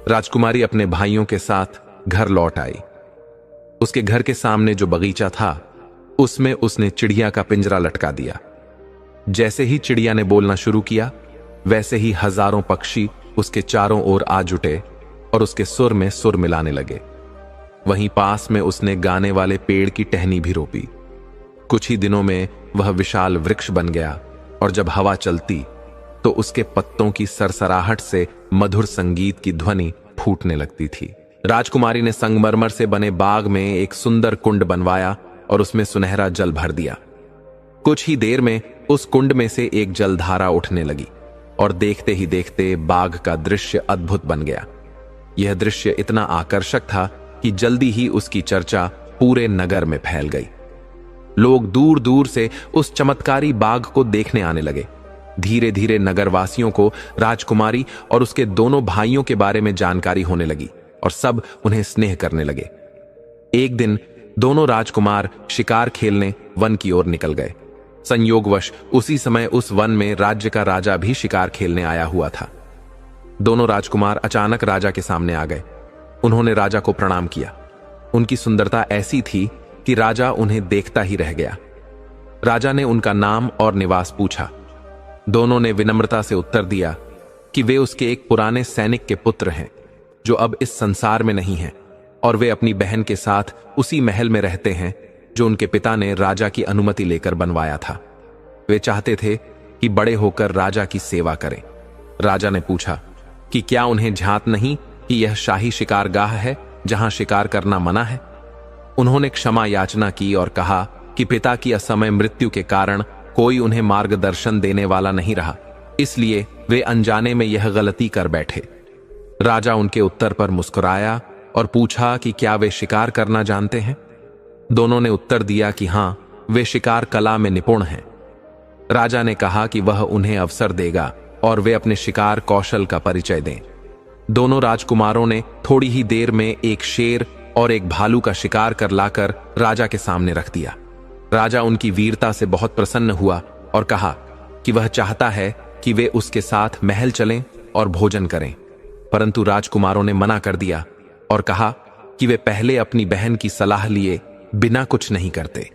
राजकुमारी अपने भाइयों के साथ घर लौट आई। उसके घर के सामने जो बगीचा था उसमें उसने चिड़िया का पिंजरा लटका दिया। जैसे ही चिड़िया ने बोलना शुरू किया वैसे ही हजारों पक्षी उसके चारों ओर आ जुटे और उसके सुर में सुर मिलाने लगे। वहीं पास में उसने गाने वाले पेड़ की टहनी भी रोपी। कुछ ही दिनों में वह विशाल वृक्ष बन गया और जब हवा चलती तो उसके पत्तों की सरसराहट से मधुर संगीत की ध्वनि फूटने लगती थी। राजकुमारी ने संगमरमर से बने बाग में एक सुंदर कुंड बनवाया और उसमें सुनहरा जल भर दिया। कुछ ही देर में उस कुंड में से एक जलधारा उठने लगी और देखते ही देखते बाग का दृश्य अद्भुत बन गया। यह दृश्य इतना आकर्षक था कि जल्दी ही उसकी चर्चा पूरे नगर में फैल गई। लोग दूर दूर से उस चमत्कारी बाग को देखने आने लगे। धीरे धीरे नगरवासियों को राजकुमारी और उसके दोनों भाइयों के बारे में जानकारी होने लगी और सब उन्हें स्नेह करने लगे। एक दिन दोनों राजकुमार शिकार खेलने वन की ओर निकल गए। संयोगवश उसी समय उस वन में राज्य का राजा भी शिकार खेलने आया हुआ था। दोनों राजकुमार अचानक राजा के सामने आ गए। उन्होंने राजा को प्रणाम किया। उनकी सुंदरता ऐसी थी कि राजा उन्हें देखता ही रह गया। राजा ने उनका नाम और निवास पूछा। दोनों ने विनम्रता से उत्तर दिया कि वे उसके एक पुराने सैनिक के पुत्र हैं जो अब इस संसार में नहीं हैं और वे अपनी बहन के साथ उसी महल में रहते हैं जो उनके पिता ने राजा की अनुमति लेकर बनवाया था। वे चाहते थे कि बड़े होकर राजा की सेवा करें। राजा ने पूछा कि क्या उन्हें झांत नहीं कि यह शाही शिकारगाह है जहां शिकार करना मना है। उन्होंने क्षमा याचना की और कहा कि पिता की असमय मृत्यु के कारण कोई उन्हें मार्गदर्शन देने वाला नहीं रहा, इसलिए वे अनजाने में यह गलती कर बैठे। राजा उनके उत्तर पर मुस्कुराया और पूछा कि क्या वे शिकार करना जानते हैं। दोनों ने उत्तर दिया कि हां, वे शिकार कला में निपुण हैं। राजा ने कहा कि वह उन्हें अवसर देगा और वे अपने शिकार कौशल का परिचय दें। दोनों राजकुमारों ने थोड़ी ही देर में एक शेर और एक भालू का शिकार कर लाकर राजा के सामने रख दिया। राजा उनकी वीरता से बहुत प्रसन्न हुआ और कहा कि वह चाहता है कि वे उसके साथ महल चलें और भोजन करें, परंतु राजकुमारों ने मना कर दिया और कहा कि वे पहले अपनी बहन की सलाह लिए बिना कुछ नहीं करते।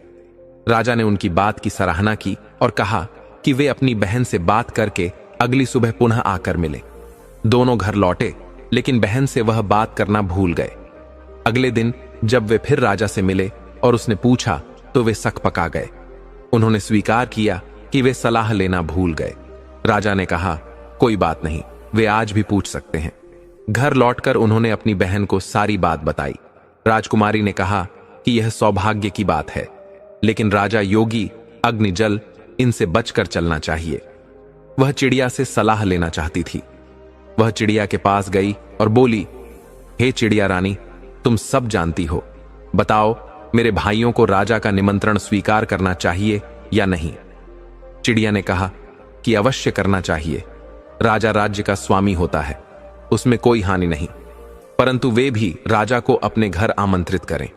राजा ने उनकी बात की सराहना की और कहा कि वे अपनी बहन से बात करके अगली सुबह पुनः आकर मिले। दोनों घर लौटे, लेकिन बहन से वह बात करना भूल गए। अगले दिन जब वे फिर राजा से मिले और उसने पूछा तो वे सकपका गए। उन्होंने स्वीकार किया कि वे सलाह लेना भूल गए। राजा ने कहा, कोई बात नहीं, वे आज भी पूछ सकते हैं। घर लौटकर उन्होंने अपनी बहन को सारी बात बताई। राजकुमारी ने कहा कि यह सौभाग्य की बात है, लेकिन राजा योगी, अग्नि, जल, इनसे बचकर चलना चाहिए। वह चिड़िया से सलाह लेना चाहती थी। वह चिड़िया के पास गई और बोली, हे चिड़िया रानी, तुम सब जानती हो, बताओ मेरे भाइयों को राजा का निमंत्रण स्वीकार करना चाहिए या नहीं। चिड़िया ने कहा कि अवश्य करना चाहिए। राजा राज्य का स्वामी होता है, उसमें कोई हानि नहीं, परंतु वे भी राजा को अपने घर आमंत्रित करें।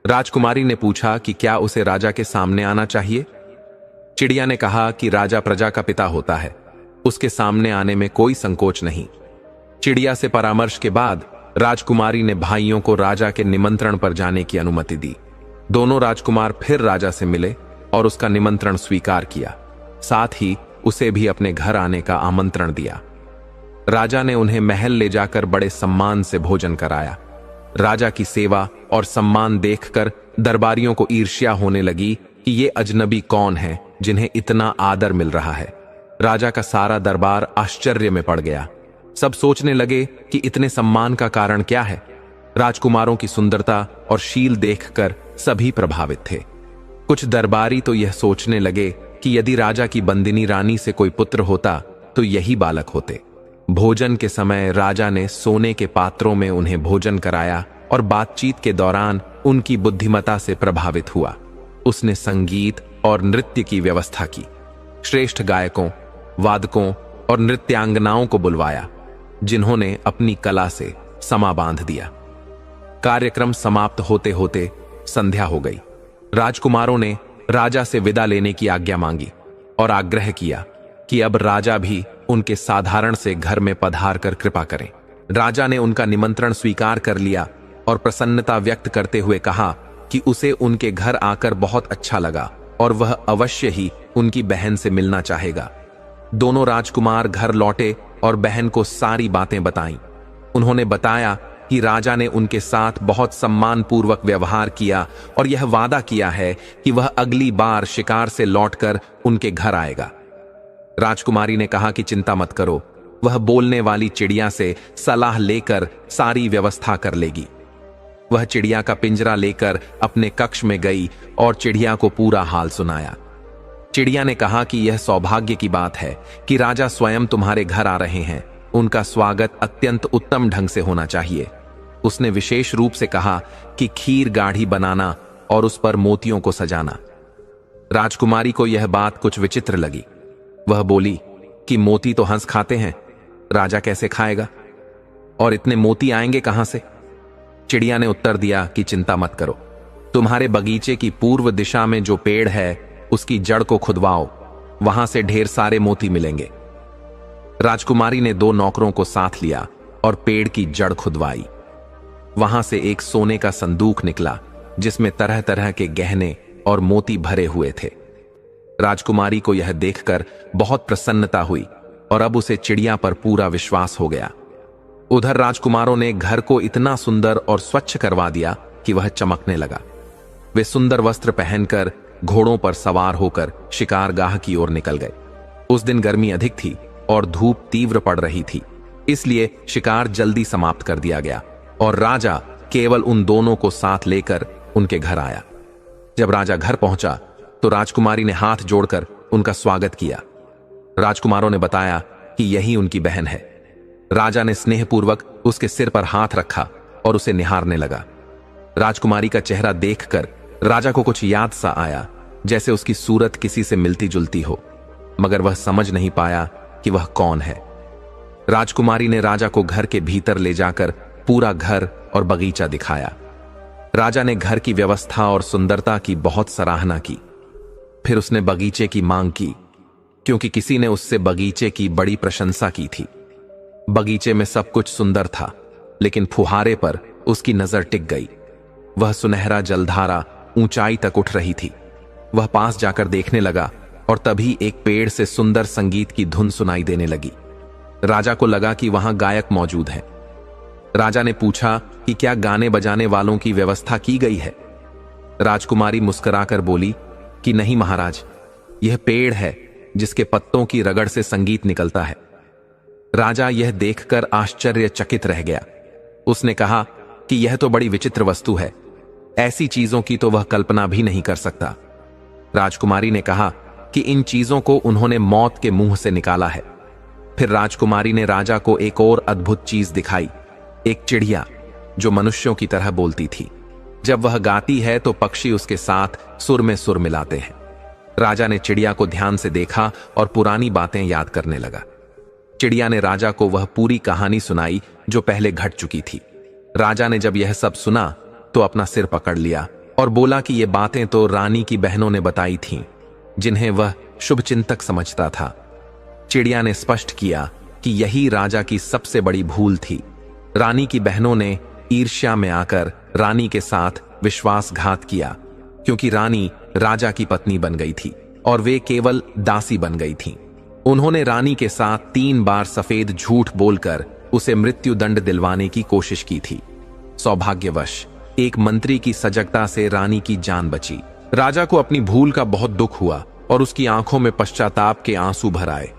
राजकुमारी ने पूछा कि क्या उसे राजा के सामने आना चाहिए। चिड़िया ने कहा कि राजा प्रजा का पिता होता है, उसके सामने आने में कोई संकोच नहीं। चिड़िया से परामर्श के बाद राजकुमारी ने भाइयों को राजा के निमंत्रण पर जाने की अनुमति दी। दोनों राजकुमार फिर राजा से मिले और उसका निमंत्रण स्वीकार किया, साथ ही उसे भी अपने घर आने का आमंत्रण दिया। राजा ने उन्हें महल ले जाकर बड़े सम्मान से भोजन कराया। राजा की सेवा और सम्मान देखकर दरबारियों को ईर्ष्या होने लगी कि ये अजनबी कौन है जिन्हें इतना आदर मिल रहा है। राजा का सारा दरबार आश्चर्य में पड़ गया। सब सोचने लगे कि इतने सम्मान का कारण क्या है। राजकुमारों की सुंदरता और शील देखकर सभी प्रभावित थे। कुछ दरबारी तो यह सोचने लगे कि यदि राजा की बंदिनी रानी से कोई पुत्र होता तो यही बालक होते। भोजन के समय राजा ने सोने के पात्रों में उन्हें भोजन कराया और बातचीत के दौरान उनकी बुद्धिमता से प्रभावित हुआ। उसने संगीत और नृत्य की व्यवस्था की। श्रेष्ठ गायकों, वादकों और नृत्यांगनाओं को बुलवाया, जिन्होंने अपनी कला से समा बांध दिया। कार्यक्रम समाप्त होते होते संध्या हो गई। राजकुमारों ने राजा से विदा लेने की आज्ञा मांगी और आग्रह किया कि अब राजा भी उनके साधारण से घर में पधार कर कृपा करें। राजा ने उनका निमंत्रण स्वीकार कर लिया और प्रसन्नता व्यक्त करते हुए कहा कि उसे उनके घर आकर बहुत अच्छा लगा और वह अवश्य ही उनकी बहन से मिलना चाहेगा। दोनों राजकुमार घर लौटे और बहन को सारी बातें बताईं। उन्होंने बताया कि राजा ने उनके साथ बहुत सम्मानपूर्वक व्यवहार किया और यह वादा किया है कि वह अगली बार शिकार से लौटकर उनके घर आएगा। राजकुमारी ने कहा कि चिंता मत करो, वह बोलने वाली चिड़िया से सलाह लेकर सारी व्यवस्था कर लेगी। वह चिड़िया का पिंजरा लेकर अपने कक्ष में गई और चिड़िया को पूरा हाल सुनाया। चिड़िया ने कहा कि यह सौभाग्य की बात है कि राजा स्वयं तुम्हारे घर आ रहे हैं, उनका स्वागत अत्यंत उत्तम ढंग से होना चाहिए। उसने विशेष रूप से कहा कि खीर गाढ़ी बनाना और उस पर मोतियों को सजाना। राजकुमारी को यह बात कुछ विचित्र लगी। वह बोली कि मोती तो हंस खाते हैं, राजा कैसे खाएगा, और इतने मोती आएंगे कहां से। चिड़िया ने उत्तर दिया कि चिंता मत करो, तुम्हारे बगीचे की पूर्व दिशा में जो पेड़ है उसकी जड़ को खुदवाओ, वहां से ढेर सारे मोती मिलेंगे। राजकुमारी ने 2 नौकरों को साथ लिया और पेड़ की जड़ खुदवाई। वहां से एक सोने का संदूक निकला जिसमें तरह तरह के गहने और मोती भरे हुए थे। राजकुमारी को यह देखकर बहुत प्रसन्नता हुई और अब उसे चिड़िया पर पूरा विश्वास हो गया। उधर राजकुमारों ने घर को इतना सुंदर और स्वच्छ करवा दिया कि वह चमकने लगा। वे सुंदर वस्त्र पहनकर घोड़ों पर सवार होकर शिकारगाह की ओर निकल गए। उस दिन गर्मी अधिक थी और धूप तीव्र पड़ रही थी, इसलिए शिकार जल्दी समाप्त कर दिया गया और राजा केवल उन दोनों को साथ लेकर उनके घर आया। जब राजा घर पहुंचा तो राजकुमारी ने हाथ जोड़कर उनका स्वागत किया। राजकुमारों ने बताया कि यही उनकी बहन है। राजा ने स्नेहपूर्वक उसके सिर पर हाथ रखा और उसे निहारने लगा। राजकुमारी का चेहरा देखकर राजा को कुछ याद सा आया, जैसे उसकी सूरत किसी से मिलती जुलती हो, मगर वह समझ नहीं पाया कि वह कौन है। राजकुमारी ने राजा को घर के भीतर ले जाकर पूरा घर और बगीचा दिखाया। राजा ने घर की व्यवस्था और सुंदरता की बहुत सराहना की। फिर उसने बगीचे की मांग की, क्योंकि किसी ने उससे बगीचे की बड़ी प्रशंसा की थी। बगीचे में सब कुछ सुंदर था, लेकिन फुहारे पर उसकी नजर टिक गई। वह सुनहरा जलधारा ऊंचाई तक उठ रही थी। वह पास जाकर देखने लगा और तभी एक पेड़ से सुंदर संगीत की धुन सुनाई देने लगी। राजा को लगा कि वहां गायक मौजूद है। राजा ने पूछा कि क्या गाने बजाने वालों की व्यवस्था की गई है। राजकुमारी मुस्कुराकर बोली कि नहीं महाराज, यह पेड़ है जिसके पत्तों की रगड़ से संगीत निकलता है। राजा यह देखकर आश्चर्यचकित रह गया। उसने कहा कि यह तो बड़ी विचित्र वस्तु है, ऐसी चीजों की तो वह कल्पना भी नहीं कर सकता। राजकुमारी ने कहा कि इन चीजों को उन्होंने मौत के मुंह से निकाला है। फिर राजकुमारी ने राजा को एक और अद्भुत चीज दिखाई, एक चिड़िया जो मनुष्यों की तरह बोलती थी। जब वह गाती है तो पक्षी उसके साथ सुर में सुर मिलाते हैं। राजा ने चिड़िया को ध्यान से देखा और पुरानी बातें याद करने लगा। चिड़िया ने राजा को वह पूरी कहानी सुनाई जो पहले घट चुकी थी। राजा ने जब यह सब सुना तो अपना सिर पकड़ लिया और बोला कि ये बातें तो रानी की बहनों ने बताई थीं, जिन्हें वह शुभचिंतक समझता था। चिड़िया ने स्पष्ट किया कि यही राजा की सबसे बड़ी भूल थी। रानी की बहनों ने ईर्ष्या में आकर रानी के साथ विश्वासघात किया, क्योंकि रानी राजा की पत्नी बन गई थी और वे केवल दासी बन गई थीं। उन्होंने रानी के साथ 3 बार सफेद झूठ बोलकर उसे मृत्यु दंड दिलवाने की कोशिश की थी। सौभाग्यवश एक मंत्री की सजगता से रानी की जान बची। राजा को अपनी भूल का बहुत दुख हुआ और उसकी आंखों में पश्चाताप के आंसू भर आए।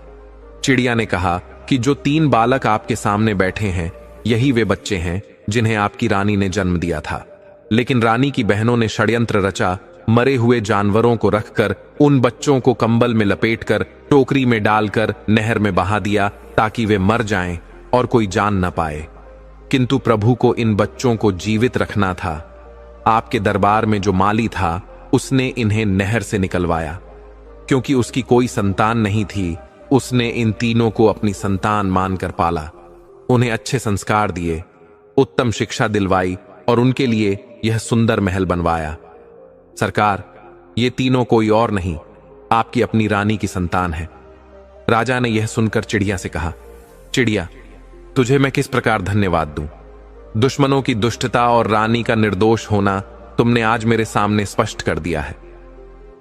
चिड़िया ने कहा कि जो 3 बालक आपके सामने बैठे हैं, यही वे बच्चे हैं जिन्हें आपकी रानी ने जन्म दिया था। लेकिन रानी की बहनों ने षड्यंत्र रचा, मरे हुए जानवरों को रखकर उन बच्चों को कंबल में लपेटकर टोकरी में डालकर नहर में बहा दिया ताकि वे मर जाएं और कोई जान न पाए। किंतु प्रभु को इन बच्चों को जीवित रखना था। आपके दरबार में जो माली था उसने इन्हें नहर से निकलवाया। क्योंकि उसकी कोई संतान नहीं थी, उसने इन तीनों को अपनी संतान मानकर पाला, उन्हें अच्छे संस्कार दिए, उत्तम शिक्षा दिलवाई और उनके लिए यह सुंदर महल बनवाया। सरकार, ये तीनों कोई और नहीं, आपकी अपनी रानी की संतान है। राजा ने यह सुनकर चिड़िया से कहा, चिड़िया, तुझे मैं किस प्रकार धन्यवाद दूं? दुश्मनों की दुष्टता और रानी का निर्दोष होना तुमने आज मेरे सामने स्पष्ट कर दिया है।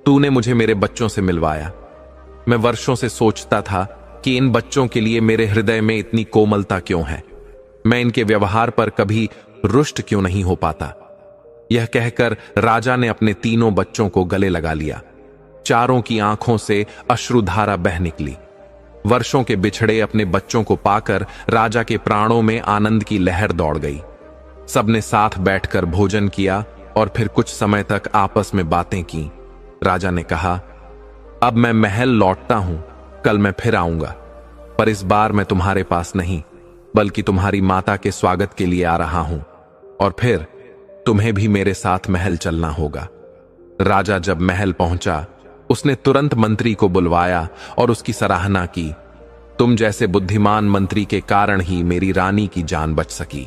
तूने मुझे मेरे बच्चों से मिलवाया। मैं वर्षों से सोचता था कि इन बच्चों के लिए मेरे हृदय में इतनी कोमलता क्यों है, मैं इनके व्यवहार पर कभी रुष्ट क्यों नहीं हो पाता। यह कहकर राजा ने अपने तीनों बच्चों को गले लगा लिया। चारों की आंखों से अश्रुधारा बह निकली। वर्षों के बिछड़े अपने बच्चों को पाकर राजा के प्राणों में आनंद की लहर दौड़ गई। सबने साथ बैठकर भोजन किया और फिर कुछ समय तक आपस में बातें की। राजा ने कहा, अब मैं महल लौटता हूं, कल मैं फिर आऊंगा, पर इस बार मैं तुम्हारे पास नहीं बल्कि तुम्हारी माता के स्वागत के लिए आ रहा हूं, और फिर तुम्हें भी मेरे साथ महल चलना होगा। राजा जब महल पहुंचा, उसने तुरंत मंत्री को बुलवाया और उसकी सराहना की। तुम जैसे बुद्धिमान मंत्री के कारण ही मेरी रानी की जान बच सकी।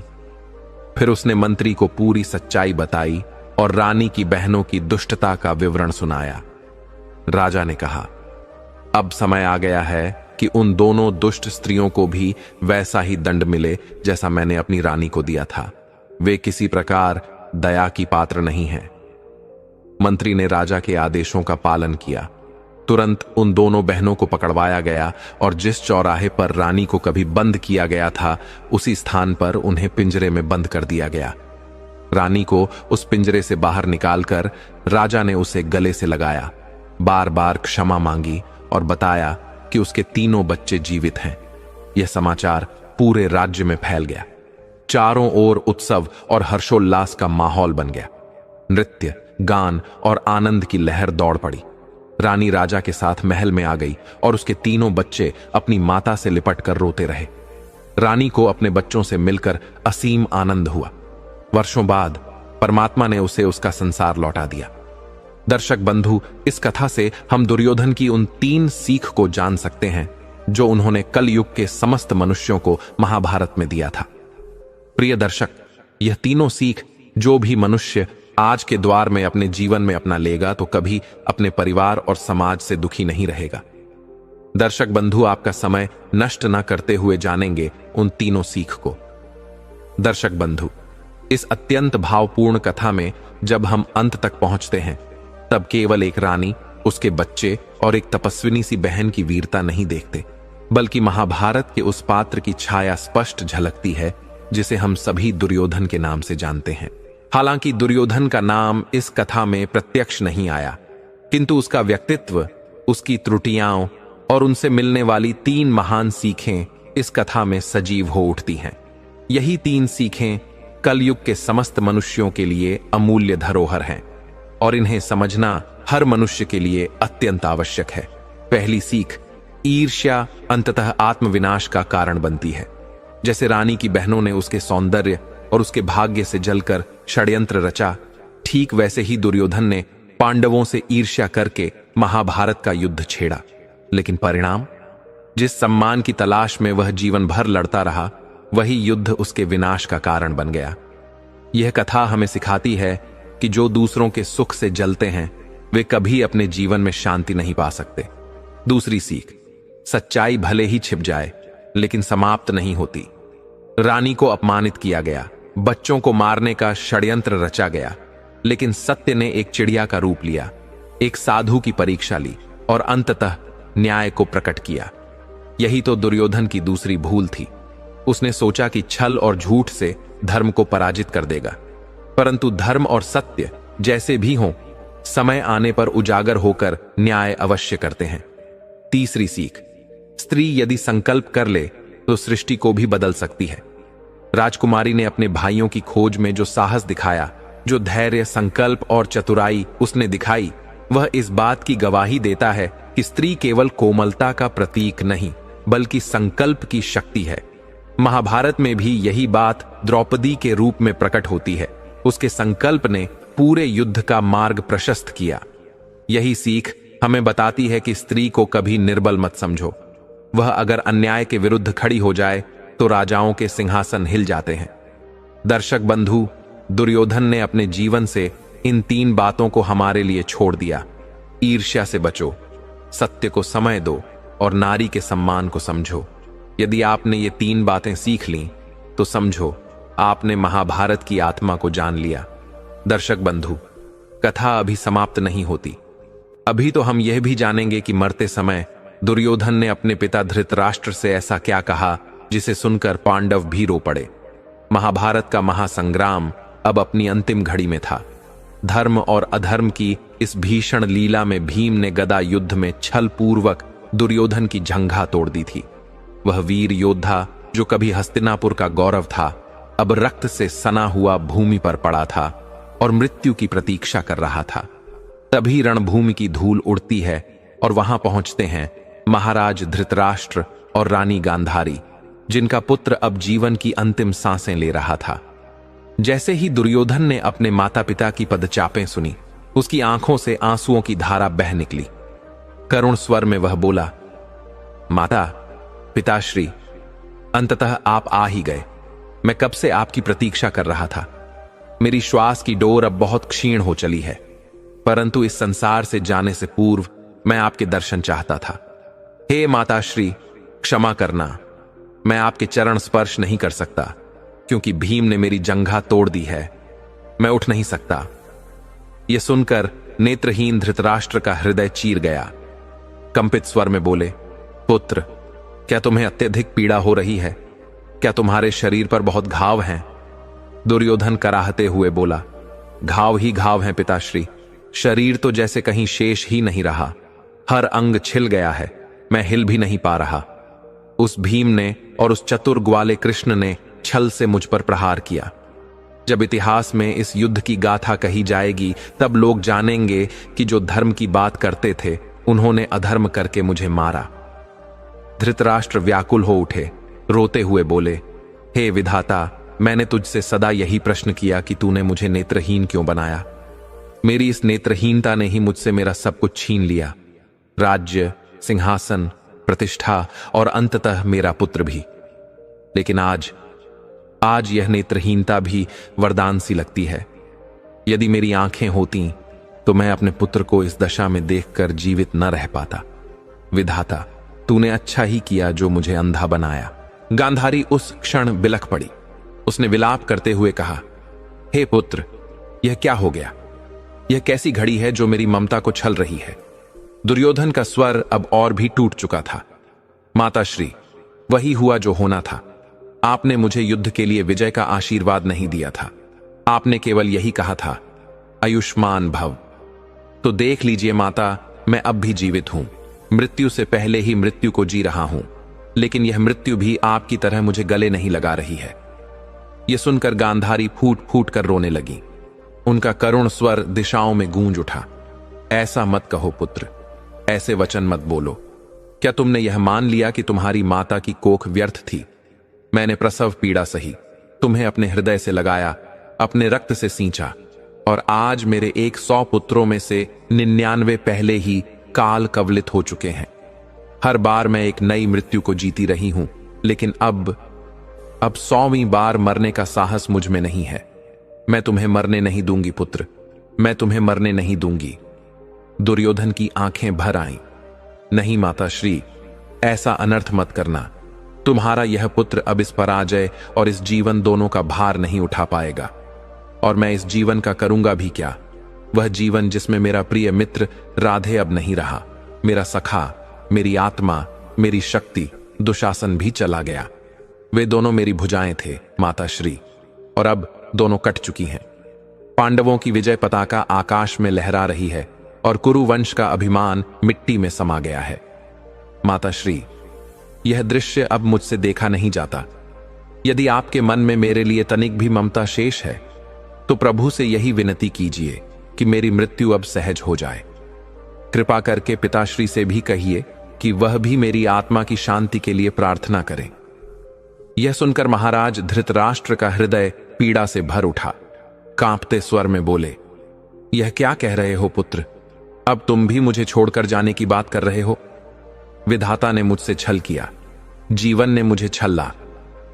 फिर उसने मंत्री को पूरी सच्चाई बताई और रानी की बहनों की दुष्टता का विवरण सुनाया। राजा ने कहा, अब समय आ गया है कि उन दोनों दुष्ट स्त्रियों को भी वैसा ही दंड मिले जैसा मैंने अपनी रानी को दिया था। वे किसी प्रकार दया की पात्र नहीं हैं। मंत्री ने राजा के आदेशों का पालन किया। तुरंत उन दोनों बहनों को पकड़वाया गया और जिस चौराहे पर रानी को कभी बंद किया गया था, उसी स्थान पर उन्हें पिंजरे में बंद कर दिया गया। रानी को उस पिंजरे से बाहर निकालकर राजा ने उसे गले से लगाया, बार बार क्षमा मांगी और बताया कि उसके तीनों बच्चे जीवित हैं। यह समाचार पूरे राज्य में फैल गया। चारों ओर उत्सव और हर्षोल्लास का माहौल बन गया। नृत्य, गान और आनंद की लहर दौड़ पड़ी। रानी राजा के साथ महल में आ गई और उसके तीनों बच्चे अपनी माता से लिपटकर रोते रहे। रानी को अपने बच्चों से मिलकर असीम आनंद हुआ। वर्षों बाद परमात्मा ने उसे उसका संसार लौटा दिया। दर्शक बंधु, इस कथा से हम दुर्योधन की उन 3 सीख को जान सकते हैं जो उन्होंने कल युग के समस्त मनुष्यों को महाभारत में दिया था। प्रिय दर्शक, यह तीनों सीख जो भी मनुष्य आज के द्वार में अपने जीवन में अपना लेगा तो कभी अपने परिवार और समाज से दुखी नहीं रहेगा। दर्शक बंधु, आपका समय नष्ट न करते हुए जानेंगे उन तीनों सीख को। दर्शक बंधु, इस अत्यंत भावपूर्ण कथा में जब हम अंत तक पहुंचते हैं तब केवल एक रानी, उसके बच्चे और एक तपस्विनी सी बहन की वीरता नहीं देखते, बल्कि महाभारत के उस पात्र की छाया स्पष्ट झलकती है जिसे हम सभी दुर्योधन के नाम से जानते हैं। हालांकि दुर्योधन का नाम इस कथा में प्रत्यक्ष नहीं आया, किंतु उसका व्यक्तित्व, उसकी त्रुटियां और उनसे मिलने वाली 3 महान सीखें इस कथा में सजीव हो उठती हैं। यही 3 सीखें कलयुग के समस्त मनुष्यों के लिए अमूल्य धरोहर हैं और इन्हें समझना हर मनुष्य के लिए अत्यंत आवश्यक है। पहली सीख, ईर्ष्या अंततः आत्मविनाश का कारण बनती है। जैसे रानी की बहनों ने उसके सौंदर्य और उसके भाग्य से जलकर षड्यंत्र रचा, ठीक वैसे ही दुर्योधन ने पांडवों से ईर्ष्या करके महाभारत का युद्ध छेड़ा। लेकिन परिणाम, जिस सम्मान की तलाश में वह जीवन भर लड़ता रहा, वही युद्ध उसके विनाश का कारण बन गया। यह कथा हमें सिखाती है कि जो दूसरों के सुख से जलते हैं वे कभी अपने जीवन में शांति नहीं पा सकते। दूसरी सीख, सच्चाई भले ही छिप जाए लेकिन समाप्त नहीं होती। रानी को अपमानित किया गया, बच्चों को मारने का षड्यंत्र रचा गया, लेकिन सत्य ने एक चिड़िया का रूप लिया, एक साधु की परीक्षा ली और अंततः न्याय को प्रकट किया। यही तो दुर्योधन की दूसरी भूल थी। उसने सोचा कि छल और झूठ से धर्म को पराजित कर देगा, परंतु धर्म और सत्य जैसे भी हों, समय आने पर उजागर होकर न्याय अवश्य करते हैं। तीसरी सीख, स्त्री यदि संकल्प कर ले तो सृष्टि को भी बदल सकती है। राजकुमारी ने अपने भाइयों की खोज में जो साहस दिखाया, जो धैर्य, संकल्प और चतुराई उसने दिखाई, वह इस बात की गवाही देता है कि स्त्री केवल कोमलता का प्रतीक नहीं बल्कि संकल्प की शक्ति है। महाभारत में भी यही बात द्रौपदी के रूप में प्रकट होती है। उसके संकल्प ने पूरे युद्ध का मार्ग प्रशस्त किया। यही सीख हमें बताती है कि स्त्री को कभी निर्बल मत समझो। वह अगर अन्याय के विरुद्ध खड़ी हो जाए तो राजाओं के सिंहासन हिल जाते हैं। दर्शक बंधु, दुर्योधन ने अपने जीवन से इन 3 बातों को हमारे लिए छोड़ दिया। ईर्ष्या से बचो, सत्य को समय दो और नारी के सम्मान को समझो। यदि आपने ये 3 बातें सीख लीं तो समझो आपने महाभारत की आत्मा को जान लिया। दर्शक बंधु, कथा अभी समाप्त नहीं होती। अभी तो हम यह भी जानेंगे कि मरते समय दुर्योधन ने अपने पिता धृतराष्ट्र से ऐसा क्या कहा जिसे सुनकर पांडव भी रो पड़े। महाभारत का महासंग्राम अब अपनी अंतिम घड़ी में था। धर्म और अधर्म की इस भीषण लीला में भीम ने गदा युद्ध में छल पूर्वक दुर्योधन की जंघा तोड़ दी थी। वह वीर योद्धा जो कभी हस्तिनापुर का गौरव था, अब रक्त से सना हुआ भूमि पर पड़ा था और मृत्यु की प्रतीक्षा कर रहा था। तभी रणभूमि की धूल उड़ती है और वहां पहुंचते हैं महाराज धृतराष्ट्र और रानी गांधारी, जिनका पुत्र अब जीवन की अंतिम सांसें ले रहा था। जैसे ही दुर्योधन ने अपने माता पिता की पदचापें सुनी, उसकी आंखों से आंसुओं की धारा बह निकली। करुण स्वर में वह बोला, माता, पिताश्री, अंततः आप आ ही गए। मैं कब से आपकी प्रतीक्षा कर रहा था। मेरी श्वास की डोर अब बहुत क्षीण हो चली है, परंतु इस संसार से जाने से पूर्व मैं आपके दर्शन चाहता था। हे माताश्री, क्षमा करना, मैं आपके चरण स्पर्श नहीं कर सकता क्योंकि भीम ने मेरी जंघा तोड़ दी है। मैं उठ नहीं सकता। यह सुनकर नेत्रहीन धृतराष्ट्र का हृदय चीर गया। कंपित स्वर में बोले, पुत्र, क्या तुम्हें अत्यधिक पीड़ा हो रही है? क्या तुम्हारे शरीर पर बहुत घाव हैं? दुर्योधन कराहते हुए बोला, घाव ही घाव हैं पिताश्री, शरीर तो जैसे कहीं शेष ही नहीं रहा, हर अंग छिल गया है, मैं हिल भी नहीं पा रहा। उस भीम ने और उस चतुर ग्वाले कृष्ण ने छल से मुझ पर प्रहार किया। जब इतिहास में इस युद्ध की गाथा कही जाएगी तब लोग जानेंगे कि जो धर्म की बात करते थे उन्होंने अधर्म करके मुझे मारा। धृतराष्ट्र व्याकुल हो उठे, रोते हुए बोले, हे विधाता, मैंने तुझसे सदा यही प्रश्न किया कि तूने मुझे नेत्रहीन क्यों बनाया। मेरी इस नेत्रहीनता ने ही मुझसे मेरा सब कुछ छीन लिया, राज्य, सिंहासन, प्रतिष्ठा और अंततः मेरा पुत्र भी। लेकिन आज यह नेत्रहीनता भी वरदान सी लगती है। यदि मेरी आंखें होती तो मैं अपने पुत्र को इस दशा में देखकर जीवित न रह पाता। विधाता, तूने अच्छा ही किया जो मुझे अंधा बनाया। गांधारी उस क्षण बिलख पड़ी। उसने विलाप करते हुए कहा, हे पुत्र, यह क्या हो गया? यह कैसी घड़ी है जो मेरी ममता को छल रही है? दुर्योधन का स्वर अब और भी टूट चुका था। माताश्री, वही हुआ जो होना था। आपने मुझे युद्ध के लिए विजय का आशीर्वाद नहीं दिया था। आपने केवल यही कहा था, आयुष्मान भव। तो देख लीजिए माता, मैं अब भी जीवित हूं, मृत्यु से पहले ही मृत्यु को जी रहा हूं, लेकिन यह मृत्यु भी आपकी तरह मुझे गले नहीं लगा रही है। यह सुनकर गांधारी फूट फूट कर रोने लगी। उनका करुण स्वर दिशाओं में गूंज उठा। ऐसा मत कहो पुत्र, ऐसे वचन मत बोलो। क्या तुमने यह मान लिया कि तुम्हारी माता की कोख व्यर्थ थी? मैंने प्रसव पीड़ा सही, तुम्हें अपने हृदय से लगाया, अपने रक्त से सींचा, और आज मेरे 100 पुत्रों में से 99 पहले ही काल कवलित हो चुके हैं। हर बार मैं एक नई मृत्यु को जीती रही हूं, लेकिन अब 100वीं बार मरने का साहस मुझ में नहीं है। मैं तुम्हें मरने नहीं दूंगी पुत्र, मैं तुम्हें मरने नहीं दूंगी। दुर्योधन की आंखें भर आईं। नहीं माताश्री, ऐसा अनर्थ मत करना। तुम्हारा यह पुत्र अब इस पराजय और इस जीवन दोनों का भार नहीं उठा पाएगा, और मैं इस जीवन का करूंगा भी क्या? वह जीवन जिसमें मेरा प्रिय मित्र राधे अब नहीं रहा, मेरा सखा, मेरी आत्मा, मेरी शक्ति दुशासन भी चला गया। वे दोनों मेरी भुजाएं थे माताश्री, और अब दोनों कट चुकी हैं। पांडवों की विजय पताका आकाश में लहरा रही है और कुरु वंश का अभिमान मिट्टी में समा गया है। माताश्री, यह दृश्य अब मुझसे देखा नहीं जाता। यदि आपके मन में मेरे लिए तनिक भी ममता शेष है तो प्रभु से यही विनती कीजिए कि मेरी मृत्यु अब सहज हो जाए। कृपा करके पिताश्री से भी कहिए कि वह भी मेरी आत्मा की शांति के लिए प्रार्थना करें। यह सुनकर महाराज धृतराष्ट्र का हृदय पीड़ा से भर उठा। कांपते स्वर में बोले, यह क्या कह रहे हो पुत्र? अब तुम भी मुझे छोड़कर जाने की बात कर रहे हो? विधाता ने मुझसे छल किया, जीवन ने मुझे छल्ला,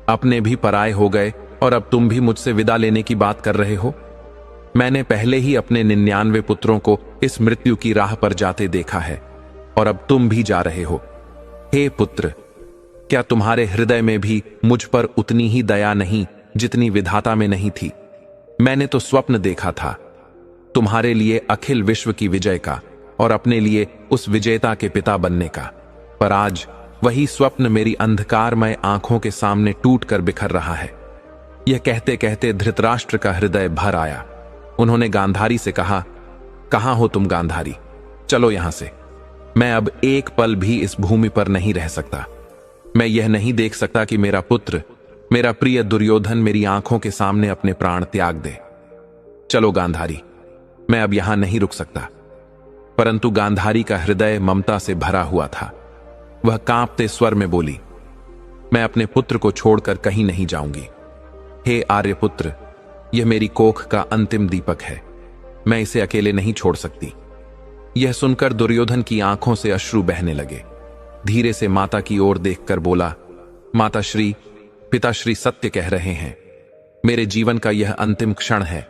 अपने भी पराये हो गए और अब तुम भी मुझसे विदा लेने की बात कर रहे हो। मैंने पहले ही अपने 99 पुत्रों को इस मृत्यु की राह पर जाते देखा है, और अब तुम भी जा रहे हो। हे पुत्र, क्या तुम्हारे हृदय में भी मुझ पर उतनी ही दया नहीं जितनी विधाता में नहीं थी? मैंने तो स्वप्न देखा था तुम्हारे लिए अखिल विश्व की विजय का और अपने लिए उस विजेता के पिता बनने का, पर आज वही स्वप्न मेरी अंधकारमय आंखों के सामने टूट कर बिखर रहा है। यह कहते कहते धृतराष्ट्र का हृदय भर आया। उन्होंने गांधारी से कहा, कहां हो तुम गांधारी? चलो यहां से। मैं अब एक पल भी इस भूमि पर नहीं रह सकता। मैं यह नहीं देख सकता कि मेरा पुत्र, मेरा प्रिय दुर्योधन मेरी आंखों के सामने अपने प्राण त्याग दे। चलो गांधारी, मैं अब यहां नहीं रुक सकता। परंतु गांधारी का हृदय ममता से भरा हुआ था। वह कांपते स्वर में बोली, मैं अपने पुत्र को छोड़कर कहीं नहीं जाऊंगी। हे आर्यपुत्र, यह मेरी कोख का अंतिम दीपक है, मैं इसे अकेले नहीं छोड़ सकती। यह सुनकर दुर्योधन की आंखों से अश्रु बहने लगे। धीरे से माता की ओर देखकर बोला, माताश्री, पिताश्री सत्य कह रहे हैं। मेरे जीवन का यह अंतिम क्षण है।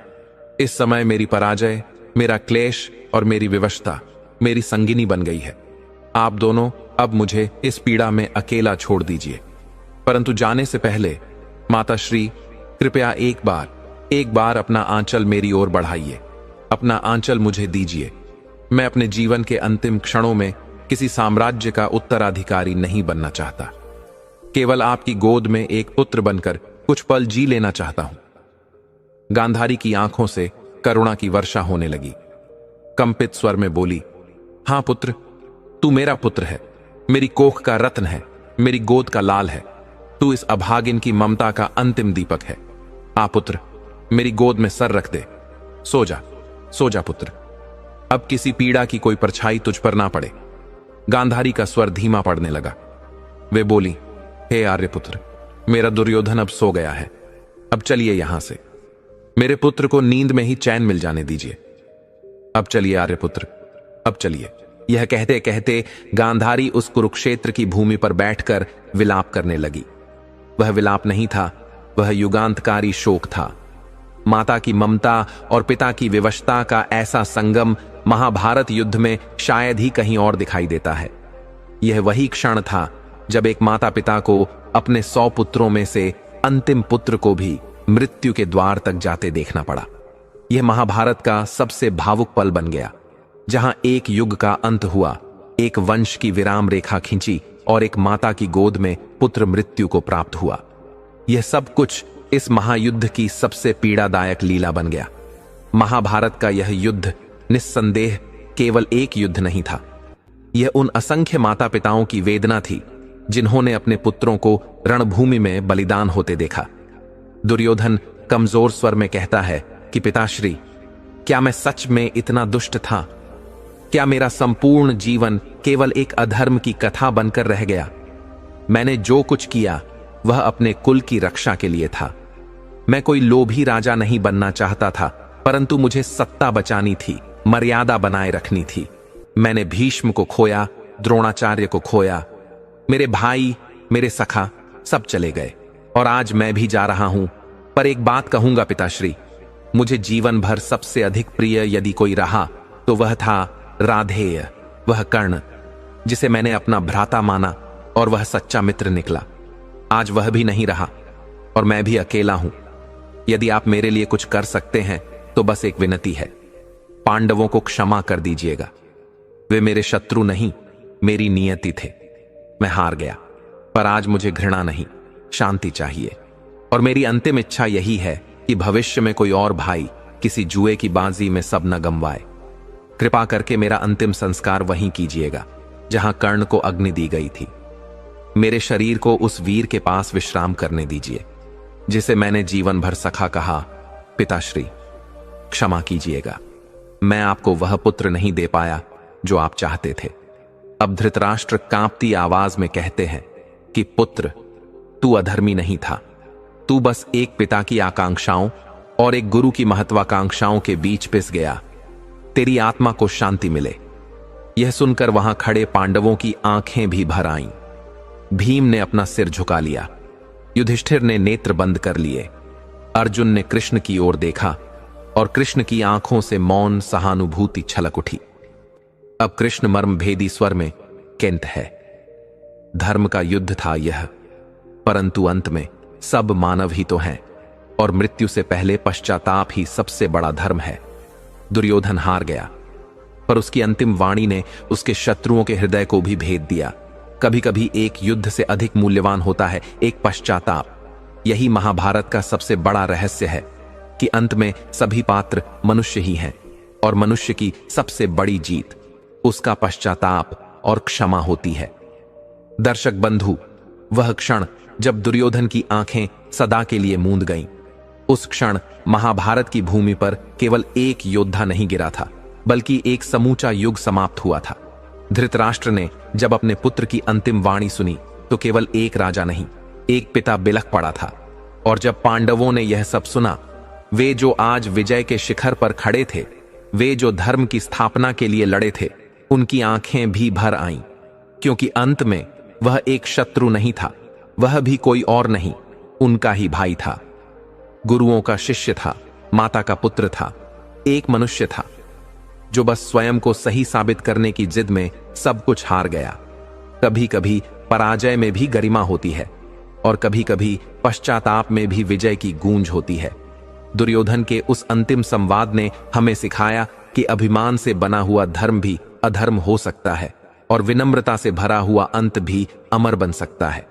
इस समय मेरी पराजय, मेरा क्लेश और मेरी विवशता मेरी संगिनी बन गई है। आप दोनों अब मुझे इस पीड़ा में अकेला छोड़ दीजिए। परंतु जाने से पहले माताश्री, कृपया एक बार अपना आंचल मेरी ओर बढ़ाइए। अपना आंचल मुझे दीजिए। मैं अपने जीवन के अंतिम क्षणों में किसी साम्राज्य का उत्तराधिकारी नहीं बनना चाहता। केवल आपकी गोद में एक पुत्र बनकर कुछ पल जी लेना चाहता हूं। गांधारी की आंखों से करुणा की वर्षा होने लगी। कंपित स्वर में बोली, हां पुत्र, तू मेरा पुत्र है, मेरी कोख का रत्न है, मेरी गोद का लाल है। तू इस अभागिन की ममता का अंतिम दीपक है। आ पुत्र, मेरी गोद में सर रख दे। सो जा पुत्र। अब किसी पीड़ा की कोई परछाई तुझ पर ना पड़े। गांधारी का स्वर धीमा पड़ने लगा। वे बोली, हे आर्यपुत्र, मेरा दुर्योधन अब सो गया है। अब चलिए यहां से, मेरे पुत्र को नींद में ही चैन मिल जाने दीजिए। अब चलिए आर्यपुत्र, अब चलिए। यह कहते कहते गांधारी उस कुरुक्षेत्र की भूमि पर बैठकर विलाप करने लगी। वह विलाप नहीं था, वह युगांतकारी शोक था। माता की ममता और पिता की विवशता का ऐसा संगम महाभारत युद्ध में शायद ही कहीं और दिखाई देता है। यह वही क्षण था जब एक माता पिता को अपने 100 पुत्रों में से अंतिम पुत्र को भी मृत्यु के द्वार तक जाते देखना पड़ा। यह महाभारत का सबसे भावुक पल बन गया, जहां एक युग का अंत हुआ, एक वंश की विराम रेखा खींची और एक माता की गोद में पुत्र मृत्यु को प्राप्त हुआ। यह सब कुछ इस महायुद्ध की सबसे पीड़ादायक लीला बन गया। महाभारत का यह युद्ध निस्संदेह केवल एक युद्ध नहीं था। यह उन असंख्य माता पिताओं की वेदना थी जिन्होंने अपने पुत्रों को रणभूमि में बलिदान होते देखा। दुर्योधन कमजोर स्वर में कहता है कि पिताश्री, क्या मैं सच में इतना दुष्ट था? क्या मेरा संपूर्ण जीवन केवल एक अधर्म की कथा बनकर रह गया? मैंने जो कुछ किया वह अपने कुल की रक्षा के लिए था। मैं कोई लोभी राजा नहीं बनना चाहता था, परंतु मुझे सत्ता बचानी थी, मर्यादा बनाए रखनी थी। मैंने भीष्म को खोया, द्रोणाचार्य को खोया, मेरे भाई, मेरे सखा सब चले गए, और आज मैं भी जा रहा हूं। पर एक बात कहूंगा पिताश्री, मुझे जीवन भर सबसे अधिक प्रिय यदि कोई रहा तो वह था राधेय, वह कर्ण, जिसे मैंने अपना भ्राता माना और वह सच्चा मित्र निकला। आज वह भी नहीं रहा और मैं भी अकेला हूं। यदि आप मेरे लिए कुछ कर सकते हैं तो बस एक विनती है, पांडवों को क्षमा कर दीजिएगा। वे मेरे शत्रु नहीं, मेरी नियति थे। मैं हार गया, पर आज मुझे घृणा नहीं, शांति चाहिए। और मेरी अंतिम इच्छा यही है कि भविष्य में कोई और भाई किसी जुए की बाजी में सब न गंवाए। कृपा करके मेरा अंतिम संस्कार वहीं कीजिएगा जहां कर्ण को अग्नि दी गई थी। मेरे शरीर को उस वीर के पास विश्राम करने दीजिए जिसे मैंने जीवन भर सखा कहा। पिताश्री, क्षमा कीजिएगा, मैं आपको वह पुत्र नहीं दे पाया जो आप चाहते थे। अब धृतराष्ट्र कांपती आवाज में कहते हैं कि पुत्र, तू अधर्मी नहीं था, तू बस एक पिता की आकांक्षाओं और एक गुरु की महत्वाकांक्षाओं के बीच पिस गया। तेरी आत्मा को शांति मिले। यह सुनकर वहां खड़े पांडवों की आंखें भी भर आईं। भीम ने अपना सिर झुका लिया, युधिष्ठिर ने नेत्र बंद कर लिए, अर्जुन ने कृष्ण की ओर देखा और कृष्ण की आंखों से मौन सहानुभूति छलक उठी। अब कृष्ण मर्म भेदी स्वर में कहते है, धर्म का युद्ध था यह, परंतु अंत में सब मानव ही तो हैं और मृत्यु से पहले पश्चाताप ही सबसे बड़ा धर्म है। दुर्योधन हार गया, पर उसकी अंतिम वाणी ने उसके शत्रुओं के हृदय को भी भेद दिया। कभी कभी एक युद्ध से अधिक मूल्यवान होता है एक पश्चाताप। यही महाभारत का सबसे बड़ा रहस्य है कि अंत में सभी पात्र मनुष्य ही हैं और मनुष्य की सबसे बड़ी जीत उसका पश्चाताप और क्षमा होती है। दर्शक बंधु, वह क्षण जब दुर्योधन की आंखें सदा के लिए मूंद गईं, उस क्षण महाभारत की भूमि पर केवल एक योद्धा नहीं गिरा था, बल्कि एक समूचा युग समाप्त हुआ था। धृतराष्ट्र ने जब अपने पुत्र की अंतिम वाणी सुनी तो केवल एक राजा नहीं, एक पिता बिलख पड़ा था। और जब पांडवों ने यह सब सुना, वे जो आज विजय के शिखर पर खड़े थे, वे जो धर्म की स्थापना के लिए लड़े थे, उनकी आंखें भी भर आईं, क्योंकि अंत में वह एक शत्रु नहीं था, वह भी कोई और नहीं, उनका ही भाई था, गुरुओं का शिष्य था, माता का पुत्र था, एक मनुष्य था जो बस स्वयं को सही साबित करने की जिद में सब कुछ हार गया। कभी कभी पराजय में भी गरिमा होती है और कभी कभी पश्चाताप में भी विजय की गूंज होती है। दुर्योधन के उस अंतिम संवाद ने हमें सिखाया कि अभिमान से बना हुआ धर्म भी अधर्म हो सकता है और विनम्रता से भरा हुआ अंत भी अमर बन सकता है।